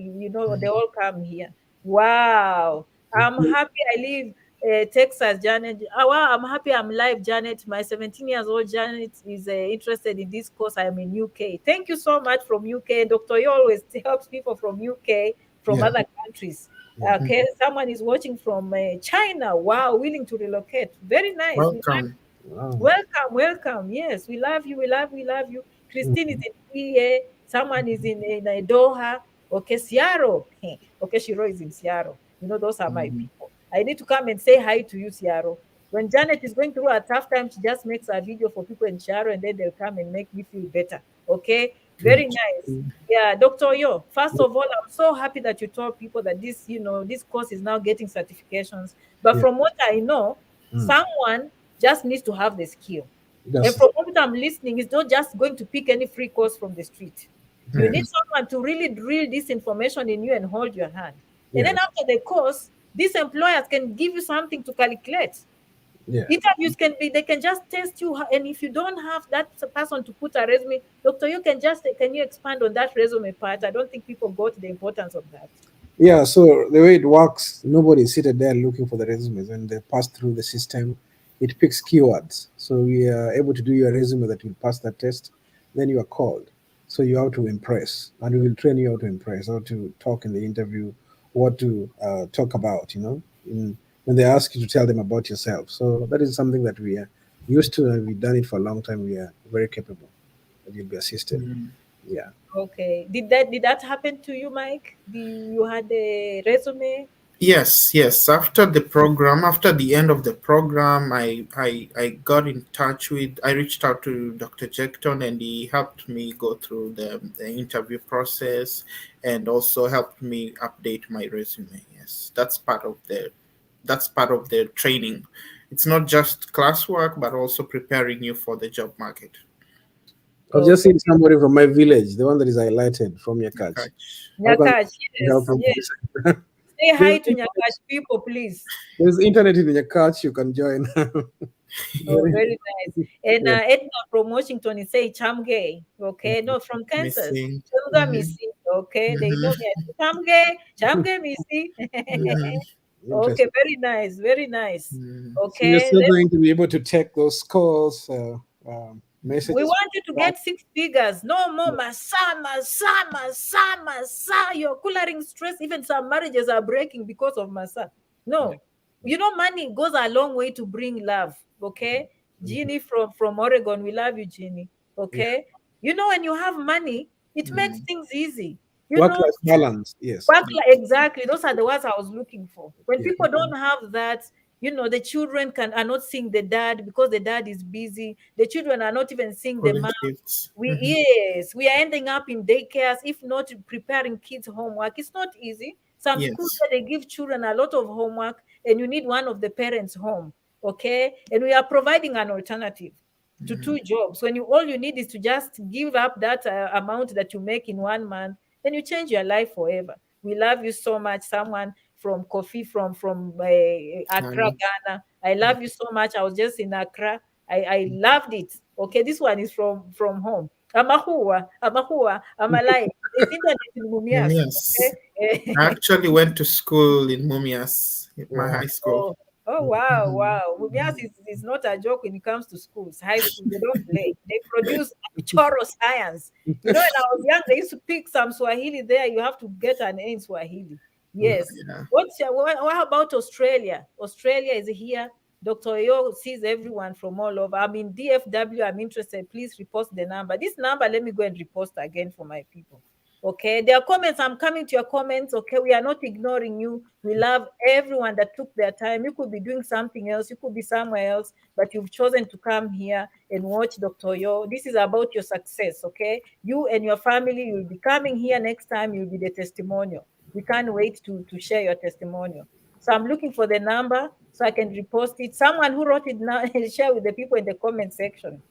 They all come here. Wow, I'm happy. I live Texas, Janet. Wow, I'm happy. I'm live, Janet. My 17 years old Janet is interested in this course. I'm in UK. Thank you so much from UK. Doctor, you always helps people from UK, from Yeah. other countries. Yeah. Okay, someone is watching from China. Wow, willing to relocate. Very nice. We Welcome. Wow. Welcome, welcome. Yes, we love you. We love you. Christine is Mhm. in EA. Someone is in Doha. Okay, Seattle. Okay, Shiro is in Seattle. Those are my Mhm. people. I need to come and say hi to you, Seattle. When Janet is going through a tough time, she just makes a video for people in Seattle and then they'll come and make me feel better. Okay, Yeah. very nice. Yeah, Dr. Yo, first of all, I'm so happy that you told people that this course is now getting certifications. But Yeah. from what I know, Mm. someone just needs to have the skill. And That's from what I'm listening, it's not just going to pick any free course from the street. You yeah. need someone to really drill this information in you and hold your hand. And then Yes. after the course, these employers can give you something to calculate. Yeah. Interviews can be, they can just test you. And if you don't have that person to put a resume, doctor, can you expand on that resume part? I don't think people got the importance of that. Yeah, so the way it works, nobody is seated there looking for the resumes. When they pass through the system, it picks keywords. So we are able to do your resume that will pass that test. Then you are called. So you have to impress, and we will train you how to impress, how to talk in the interview, what to talk about. When they ask you to tell them about yourself. So that is something that we are used to, and we've done it for a long time. We are very capable. That you'll be assisted. Mhm. Yeah. Okay. Did that happen to you, Mike? You had a resume? Yes, yes. After the end of the program, I got in touch with, I reached out to Dr. Jackton and he helped me go through the interview process and also helped me update my resume. Yes, that's part of the training. it's not just classwork, but also preparing you for the job market. I've Oh, just seen somebody from my village, the one that is highlighted from your Okay. catch. How can Nyakach, I help yes, from yes. this? Say there's, hi to Nyakach people, please. there's internet in your catch, you can join. Oh, Very, very nice. And yeah. Edna from Washington is saying Chamge. Okay, no, from Kansas. Missing. Chamga Hmm. Missy. Okay, they know Hmm. me as Chamge, Chamge Missy. Yeah, Okay, interesting. very nice, very nice. Hmm. So you're Okay, still let's. going to be able to take those calls, We messages. want you to get six figures. No more masa, masa, masa, masa. You're coloring stress. Even some marriages are breaking because of masa. Yeah. No, you know, money goes a long way to bring love. Okay, Mhm. Jeannie from Oregon, we love you, Jeannie. Yeah. Okay, you know, when you have money, it makes Hmm. things easy. You know, Work-life balance. Yes. exactly. Those are the words I was looking for. When Yeah. people don't have that, you know, the children are not seeing the dad because the dad is busy. The children are not even seeing the Calling mom. shifts. We Hmm. Yes, we are ending up in daycares, if not preparing kids' homework. It's not easy. Some schools Yes. where they give children a lot of homework, and you need one of the parents home. Okay, and we are providing an alternative to Hmm. two jobs. When you all you need is to just give up that amount that you make in 1 month, then you change your life forever. We love you so much. Someone from Kofi from Accra, Ghana. Ghana. I love you so much. I was just in Accra. I loved it. Okay, this one is from home. I'm alive. It's internet in Mumias. Mumias. I Okay. actually went to school in Mumias, my Wow. high school. Oh, wow, wow. Mumias is not a joke when it comes to schools, high school. They don't play. They produce choro science. You know, when I was young, they used to pick some Swahili there. You have to get an A in Swahili. Yes. Yeah. What about Australia? Australia is here. Dr. Yo sees everyone from all over. I'm in DFW. I'm interested. Please repost the number. This number, let me go and repost again for my people. Okay, there are comments. I'm coming to your comments. Okay, we are not ignoring you. We love everyone that took their time. You could be doing something else, you could be somewhere else, but you've chosen to come here and watch Dr. Yo. This is about your success. Okay, you and your family, you'll be coming here next time. You'll be the testimonial. We can't wait to share your testimonial. So I'm looking for the number so I can repost it. Someone who wrote it now and share with the people in the comment section.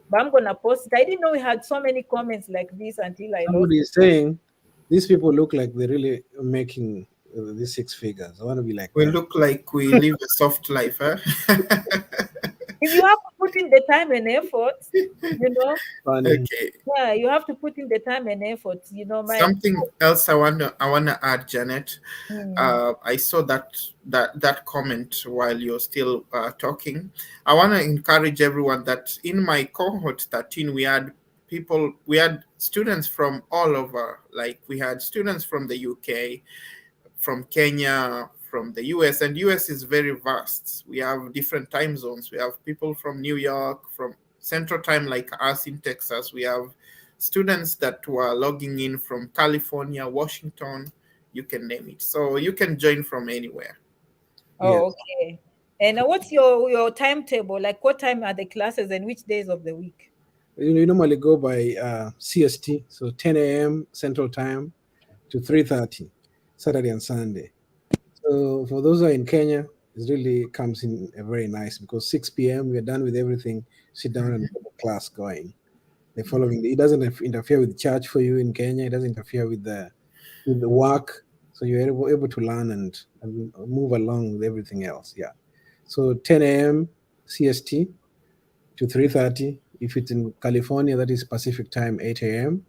But I'm gonna post it. I didn't know we had so many comments like this until I lost Somebody it. is saying these people look like they're really making these six figures. I want to be like We them. look like we live a soft life, huh? If you have to put in the time and effort, you know, Funny. Okay. yeah, you have to put in the time and effort. You know, my Something else I wanna add, Janet. mm, I saw that comment while you're still talking. I want to encourage everyone that in my cohort 13 we had students from all over. Like we had students from the UK, from Kenya, from the US, and US is very vast. We have different time zones. We have people from New York, from Central Time, like us in Texas. We have students that were logging in from California, Washington, you can name it. So you can join from anywhere. oh, Yes. okay. And what's your timetable? Like, what time are the classes and which days of the week? You normally go by CST, so 10 a.m. Central Time to 3:30, Saturday and Sunday. So for those who are in Kenya, it really comes in very nice because 6 p.m. we are done with everything. Sit down and get the class going. The following day, it doesn't interfere with church for you in Kenya. It doesn't interfere with the work, so you're able to learn and move along with everything else. Yeah. So 10 a.m. CST to 3:30. If it's in California, that is Pacific time, 8 a.m.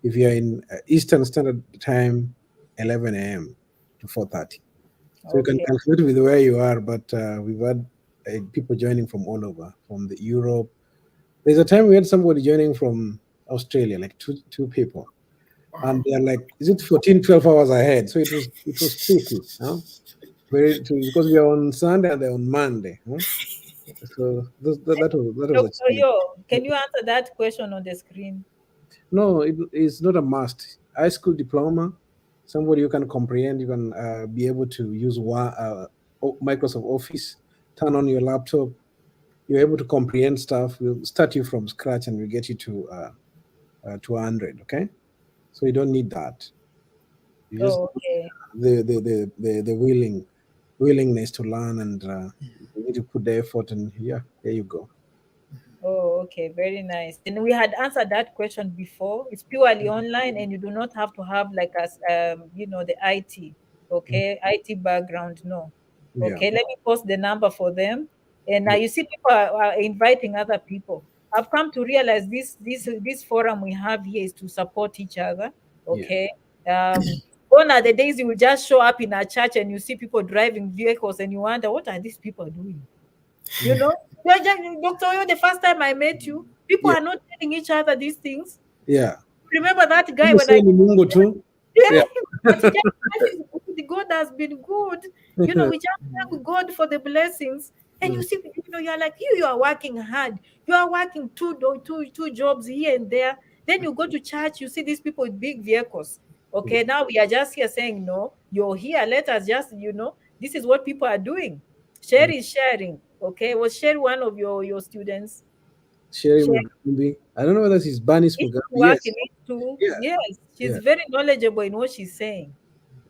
If you're in Eastern Standard Time, 11 a.m. to 4:30. So you can Okay. calculate with where you are, but we've had people joining from all over, from the Europe. There's a time we had somebody joining from Australia, like two people, and Wow. they're like, is it 14, 12 hours ahead? So it was tricky, huh? Very tricky because we are on Sunday and they're on Monday, huh? So that was a Dr. challenge. Yo, can you answer that question on the screen? No, it's not a must. High school diploma, somebody you can comprehend, you can be able to use Microsoft Office, turn on your laptop, you're able to comprehend stuff. We'll start you from scratch and we'll get you to 100. Okay, so you don't need that. You just Oh, okay. the willingness to learn and need to put the effort, and yeah, there you go. Oh, okay, very nice. And we had answered that question before. It's purely online, and you do not have to have like as the IT, Mm. okay, IT background. No, Yeah, okay. Let me post the number for them. And now yeah, you see, people are inviting other people. I've come to realize this forum we have here is to support each other. yeah, Okay. Gone are the days you will just show up in a church and you see people driving vehicles and you wonder what are these people doing. You know, Dr. Oyo, the first time I met you, people yeah, are not telling each other these things. yeah. Remember that guy People when say I ni Mungu too. yeah, Yeah. but God is good. God has been good. We just thank God for the blessings. And you Mm. see, you're like you are working hard. You are working two jobs here and there. Then you go to church, you see these people with big vehicles. Yeah. Okay, now we are just here saying, no, you're here. Let us just, this is what people are doing. Share Mm. is sharing. Okay, was share one of your students. Sherry Share Mugambi. I don't know whether she's Banis is Mugambi. working Yes. it too. Yeah. Yes, she's Yeah. very knowledgeable in what she's saying.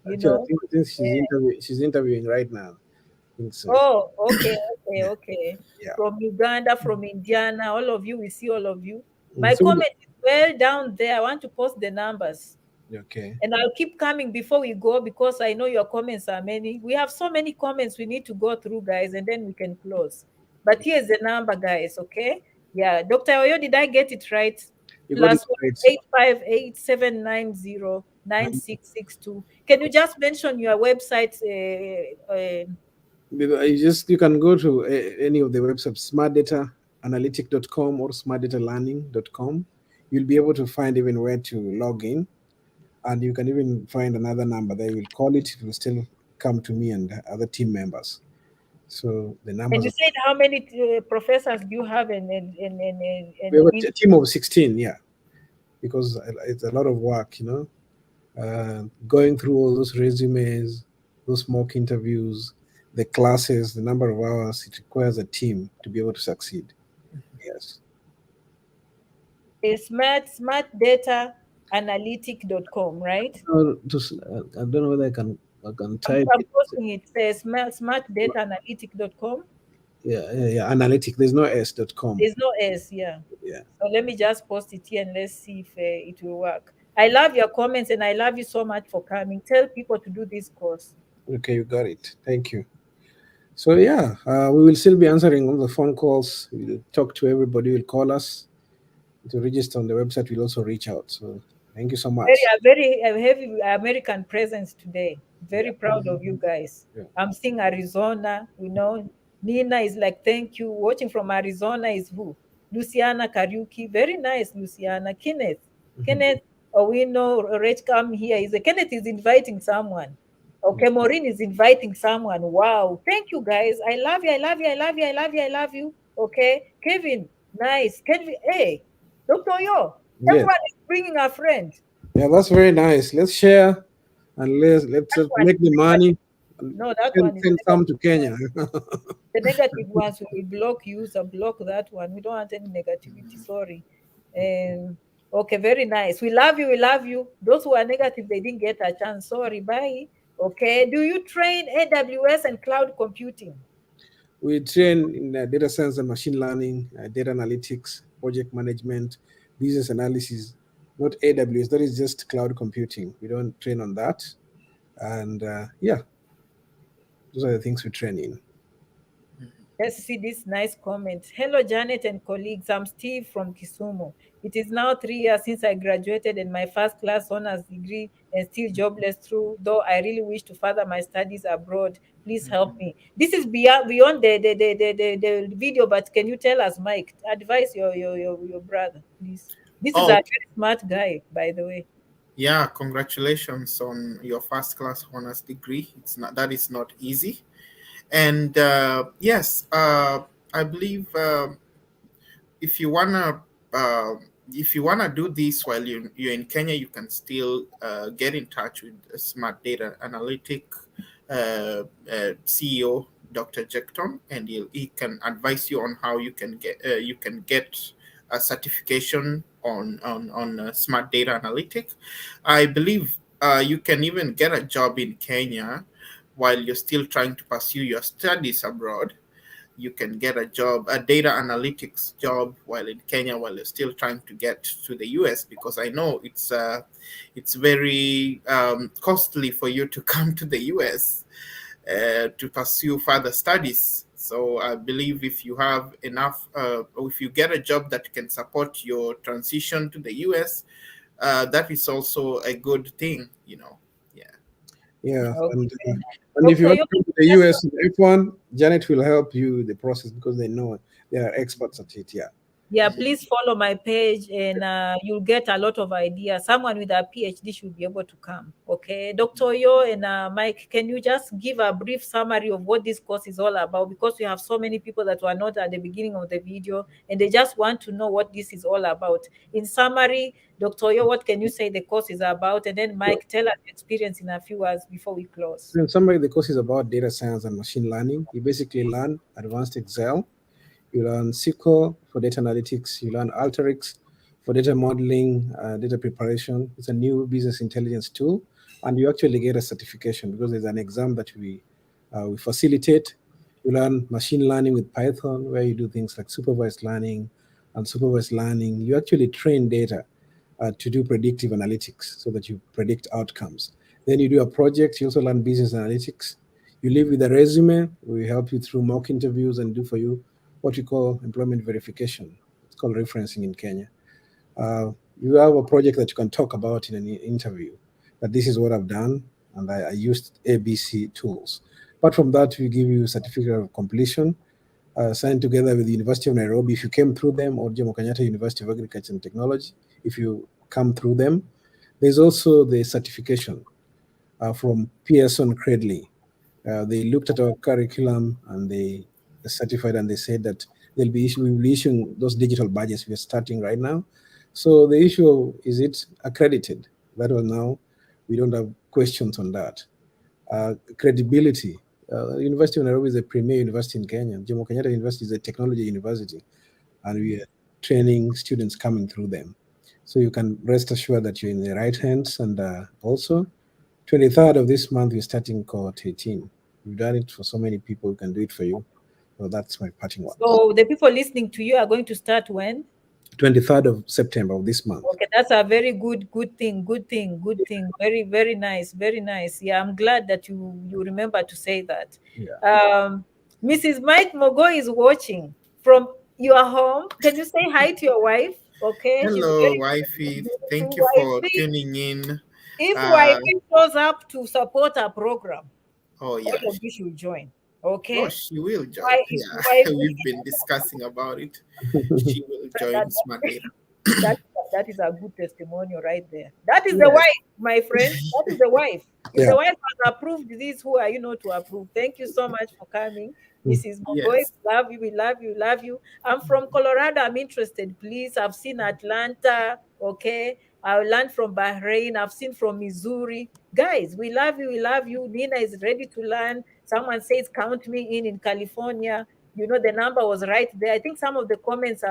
You Actually, know. I think she's interviewing right now. I think so. Oh, okay, okay, Yeah. okay. Yeah. From Uganda, from Indiana, all of you, we see all of you. Mm. My So, comment is well down there. I want to post the numbers. okay. And I'll keep coming before we go because I know your comments are many. We have so many comments we need to go through, guys, and then we can close. But here's the number, guys, okay? Yeah, Dr. Oyo, did I get it right? You got it Plus one right. 858 790 9662. Can you just mention your website? You can go to any of the websites, smartdataanalytic.com or smartdatalearning.com. You'll be able to find even where to log in, and you can even find another number. They will call it. It will still come to me and other team members. So the And numbers you are, said how many professors do you have we have in a team of 16, yeah, because it's a lot of work, going through all those resumes, those mock interviews, the classes, the number of hours. It requires a team to be able to succeed. Yes. smartdataanalytic.com, right? I don't know whether I can type I'm it. posting it. Says smartdataanalytic.com. Yeah, yeah, yeah. Analytic. There's no s.com. There's no S, yeah. Yeah. So let me just post it here and let's see if it will work. I love your comments and I love you so much for coming. Tell people to do this course. Okay, you got it. Thank you. So yeah, we will still be answering all the phone calls. We'll talk to everybody. Will call us to register on the website. We'll also reach out. So thank you so much. Very heavy American presence today. Yeah, Very proud of you guys. yeah. I'm seeing Arizona. Nina is like, thank you. Watching from Arizona is who? Luciana Kariuki. Very nice, Luciana. Mhm. Kenneth. Oh, we know Rach come here. Kenneth is inviting someone. Okay, Maureen is inviting someone. Wow. Thank you, guys. I love you. I love you. I love you. I love you. I love you. Okay. Kevin, nice. Kevin, hey, Dr. Yo, Yes. everyone is bringing a friend. Yeah, that's very nice. Let's share and let's That one make is the money and no, that one is send some negative. to Kenya. The negative ones we will block user, block that one. We don't want any negativity. Sorry. Um, okay, very nice. We love you. We love you. Those who are negative, they didn't get a chance. Sorry. Bye. Okay. Do you train AWS and cloud computing? We train in data science and machine learning, data analytics, project management, business analysis, not AWS. That is just cloud computing. We don't train on that. And yeah, those are the things we train in. Let's see this nice comment. Hello, Janet and colleagues. I'm Steve from Kisumu. It is now 3 years since I graduated in my first class honors degree and still jobless through, though I really wish to further my studies abroad. Please help me. This is beyond the video, but can you tell us, Mike, advise your brother, please? This is a Oh, very smart guy, by the way. yeah, congratulations on your first class honors degree. It's not that is not easy. And yes, I believe if you wanna uh, if you wanna do this while you're in Kenya, you can still get in touch with Smart Data Analytic CEO Dr. Jackton, and he can advise you on how you can get a certification on Smart Data Analytic. I believe you can even get a job in Kenya while you're still trying to pursue your studies abroad. you can get a job, a data analytics job, while in Kenya, while you're still trying to get to the US, because I know it's very costly for you to come to the US to pursue further studies. So I believe if you have enough, or if you get a job that can support your transition to the US, that is also a good thing, you know. Yeah. Yeah, Okay. and if you Dr. want Yo, to come to the just US in F1, Janet will help you with the process because they know they are experts at it. Yeah. yeah, please follow my page and you'll get a lot of ideas. Someone with a PhD should be able to come. Okay. Dr. Yo and Mike, can you just give a brief summary of what this course is all about? Because we have so many people that were not at the beginning of the video and they just want to know what this is all about. In summary, Dr. Yo, what can you say the course is about? And then So, Mike, tell us your experience in a few words before we close. in summary, the course is about data science and machine learning. You basically learn advanced Excel, you learn SQL for data analytics, you learn Alteryx for data modeling, data preparation. It's a new business intelligence tool, and you actually get a certification because there's an exam that we facilitate. You learn machine learning with Python, where you do things like supervised learning and supervised learning. You actually train data to do predictive analytics so that you predict outcomes. Then you do a project. You also learn business analytics. You live with a resume. We help you through mock interviews and do for you what we call employment verification. It's called referencing in Kenya. You have a project that you can talk about in an interview. That this is what I've done, and I used ABC tools. Apart from that, we give you certificate of completion, signed together with the University of Nairobi if you came through them, or Jomo Kenyatta University of Agriculture and Technology if you come through them. There's also the certification from Pearson Cradley. They looked at our curriculum and they certified and they said that we will be issuing those digital badges we're starting right now. So the issue of, is it accredited? That was now, we don't have questions on that. Credibility. University of Nairobi is a premier university in Kenya. Jomo Kenyatta University is a technology university, and we are training students coming through them. So you can rest assured that you're in the right hands. And also, 23rd of this month, we're starting cohort 18. We've done it for so many people, we can do it for you. So that's my parting words. So the people listening to you are going to start when? 23rd of September of this month. Okay, that's a very good thing, good thing, good thing. Very, very nice, very nice. Yeah, I'm glad that you remember to say that. Yeah. Mrs. Mike Mogo is watching from your home. Can you say hi to your wife? Okay, she's Hello, very wifey. Thank beautiful. you for Wifey, tuning in. if Uh, wifey shows up to support our program, oh all yeah. of you should join. Oh, Okay, she will join. why? Yeah, we've been discussing about it. She will join smart data. That that is a good testimonial right there. That is the Yes. wife, my friend. That is the wife. If Yeah. the wife has approved this, who are you not to approve? Thank you so much for coming, Mrs. Mogoy. Yes. Love you. We love you. Love you. I'm from Colorado. I'm interested. Please, I've seen Atlanta. Okay, I learned from Bahrain. I've seen from Missouri. Guys, we love you. We love you. Nina is ready to learn. Someone says, "Count me in California." You know the number was right there. I think some of the comments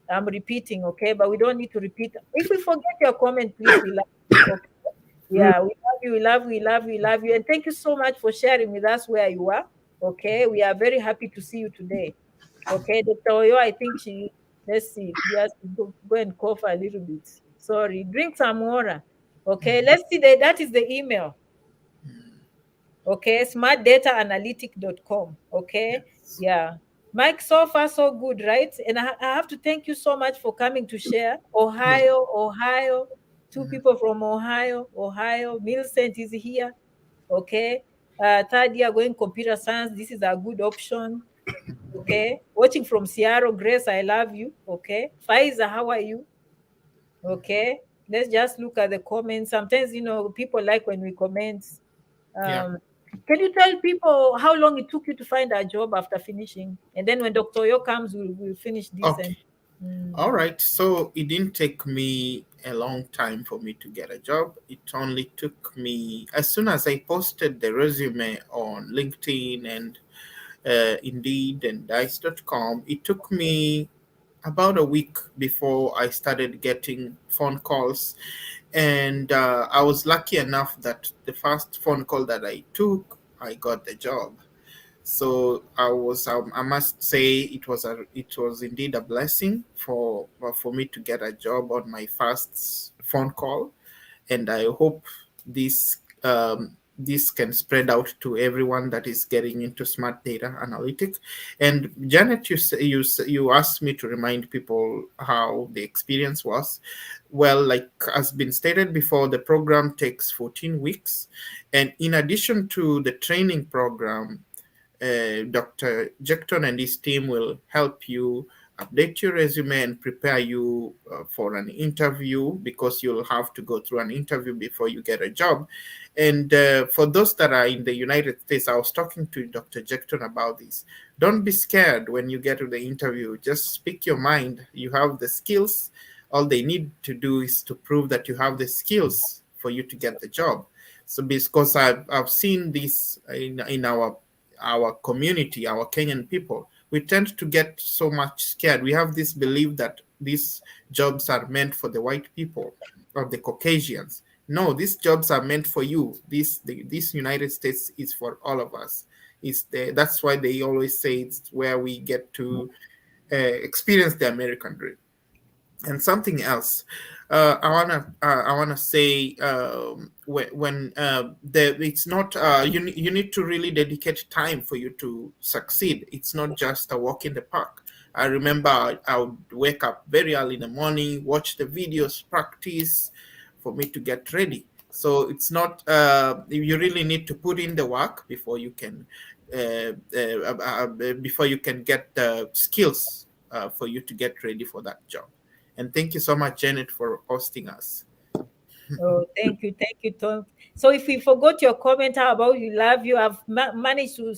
I'm repeating, okay? But we don't need to repeat. If we forget your comment, please, we love you, okay? Mm. Yeah, we love you, we love you, we love you, we love you. And thank you so much for sharing with us where you are, okay? We are very happy to see you today, okay? Dr. Oyo, I think let's see, yes, go and cough a little bit. Sorry, drink some water, okay? Let's see, that is the email, okay, smartdataanalytic.com, okay, Yes. yeah. Mike, so far so good, right? And I have to thank you so much for coming to share. Yeah. Ohio, two people from Ohio. Millicent is here, okay. Third year going computer science, this is a good option, okay. Watching from Seattle, Grace, I love you, okay. Faiza, how are you? Okay, let's just look at the comments. Sometimes, people like when we comment. Yeah. um, can you tell people how long it took you to find a job after finishing? And then when Dr. Yo comes, we'll finish this. And Okay. All right. So it didn't take me a long time for me to get a job. It only took me, as soon as I posted the resume on LinkedIn and Indeed and Dice.com, it took me about a week before I started getting phone calls. And I was lucky enough that the first phone call that I took, I got the job. So I must say it was indeed a blessing for me to get a job on my first phone call, and I hope this can spread out to everyone that is getting into smart data analytic. And Janet, you asked me to remind people how the experience was. Well, like has been stated before, the program takes 14 weeks, and in addition to the training program, Dr. Jecton and his team will help you update your resume and prepare you for an interview, because you'll have to go through an interview before you get a job. And for those that are in the United States, I was talking to Dr. Jecton about this. Don't be scared when you get to the interview. Just speak your mind. You have the skills. All they need to do is to prove that you have the skills for you to get the job. So because I've seen this in our community, our Kenyan people, we tend to get so much scared. We have this belief that these jobs are meant for the white people or the Caucasians. No, these jobs are meant for you. This United States is for all of us. That's why they always say it's where we get to experience the American dream. And something else, I wanna say, when it's not, you need to really dedicate time for you to succeed. It's not just a walk in the park. I remember I would wake up very early in the morning, watch the videos, practice for me to get ready. So it's not, you really need to put in the work before you can get the skills for you to get ready for that job. And thank you so much, Janet, for hosting us. Oh, thank you, Tom. So if we forgot your comment, how about you love you? I've managed to,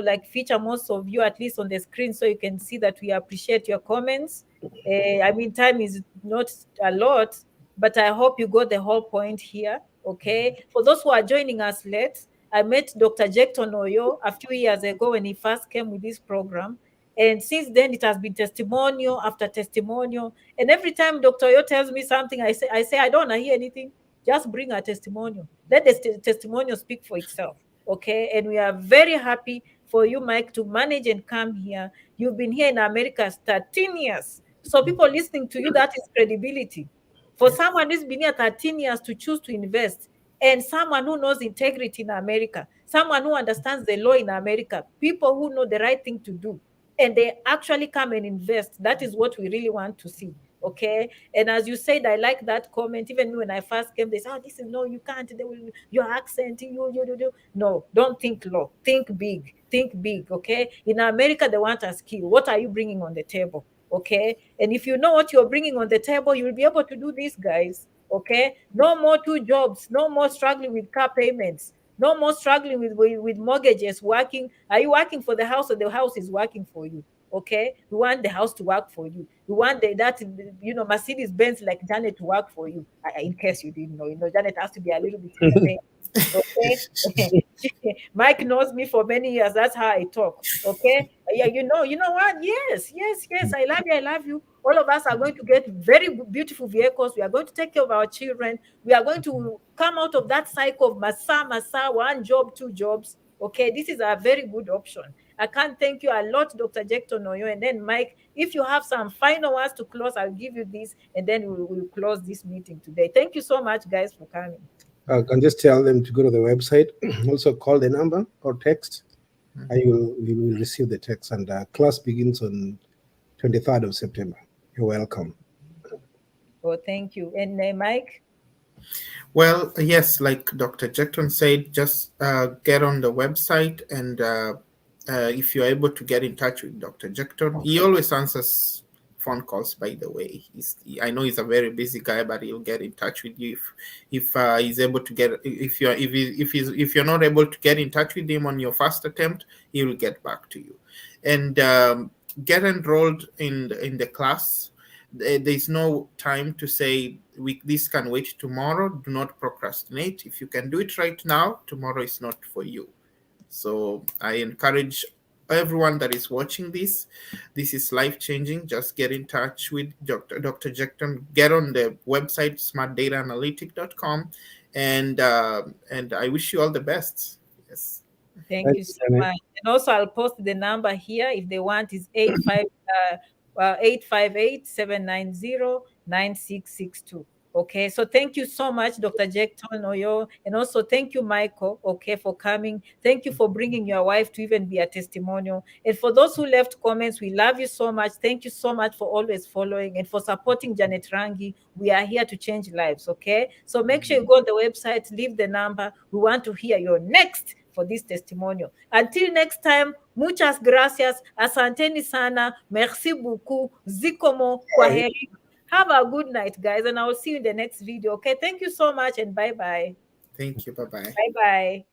like feature most of you at least on the screen, so you can see that we appreciate your comments. I mean, time is not a lot, but I hope you got the whole point here. Okay. For those who are joining us late, I met Dr. Jecton Oyo a few years ago when he first came with this program. And since then, it has been testimonial after testimonial. And every time Dr. Oyo tells me something, I say, I don't want to hear anything. Just bring a testimonial. Let the testimonial speak for itself. Okay. And we are very happy for you, Mike, to manage and come here. You've been here in America 13 years. So people listening to you, that is credibility. For someone who's been here 13 years to choose to invest, and someone who knows integrity in America, someone who understands the law in America, people who know the right thing to do, and they actually come and invest. That is what we really want to see. Okay. And as you said, I like that comment. Even when I first came, they said, oh, this is no, you can't. They will, your accent, you. No, don't think low. Think big. Think big. Okay. In America, they want a skill. What are you bringing on the table? Okay. And if you know what you're bringing on the table, you will be able to do this, guys. Okay. No more two jobs. No more struggling with car payments. No more struggling with mortgages. Working. Are you working for the house, or the house is working for you? Okay. We want the house to work for you. We want Mercedes Benz like Janet to work for you. In case you didn't know, Janet has to be a little bit independent. Okay. Mike knows me for many years. That's how I talk. Okay. Yeah, you know what? Yes. I love you. I love you. All of us are going to get very beautiful vehicles. We are going to take care of our children. We are going to come out of that cycle of massa, one job, two jobs. Okay. This is a very good option. I can't thank you a lot, Dr. Jecton Oyo. And then, Mike, if you have some final words to close, I'll give you this, and then we'll close this meeting today. Thank you so much, guys, for coming. I can just tell them to go to the website, also call the number or text. You will receive the text, and class begins on 23rd of September. You're welcome. Oh, thank you. And Mike? Well, yes, like Dr. Jecton said, just get on the website, and if you're able to get in touch with Dr. Jecton, he always answers phone calls, by the way. I know he's a very busy guy, but he'll get in touch with you if he's able to get, if you're not able to get in touch with him on your first attempt, he will get back to you. And get enrolled in the class. There's no time to say this can wait tomorrow. Do not procrastinate. If you can do it right now, tomorrow is not for you. So I encourage everyone that is watching this. This is life-changing. Just get in touch with Dr. Jecton. Get on the website smartdataanalytic.com, and I wish you all the best. Yes. Thank Thank you you, so Janet. much. And also, I'll post the number here if they want is 858-790-9662. Okay, so thank you so much, Dr. Jackton Oyo, and also thank you, Michael, okay, for coming. Thank you for bringing your wife to even be a testimonial. And for those who left comments, we love you so much. Thank you so much for always following and for supporting Janet Rangi. We are here to change lives, okay? So make sure you go on the website, leave the number. We want to hear your next for this testimonial. Until next time, muchas gracias, asanteni sana, merci beaucoup, zikomo, Bye. kwaheri. Have a good night, guys, and I will see you in the next video. Okay, thank you so much, and bye bye. Thank you. Bye bye. Bye bye.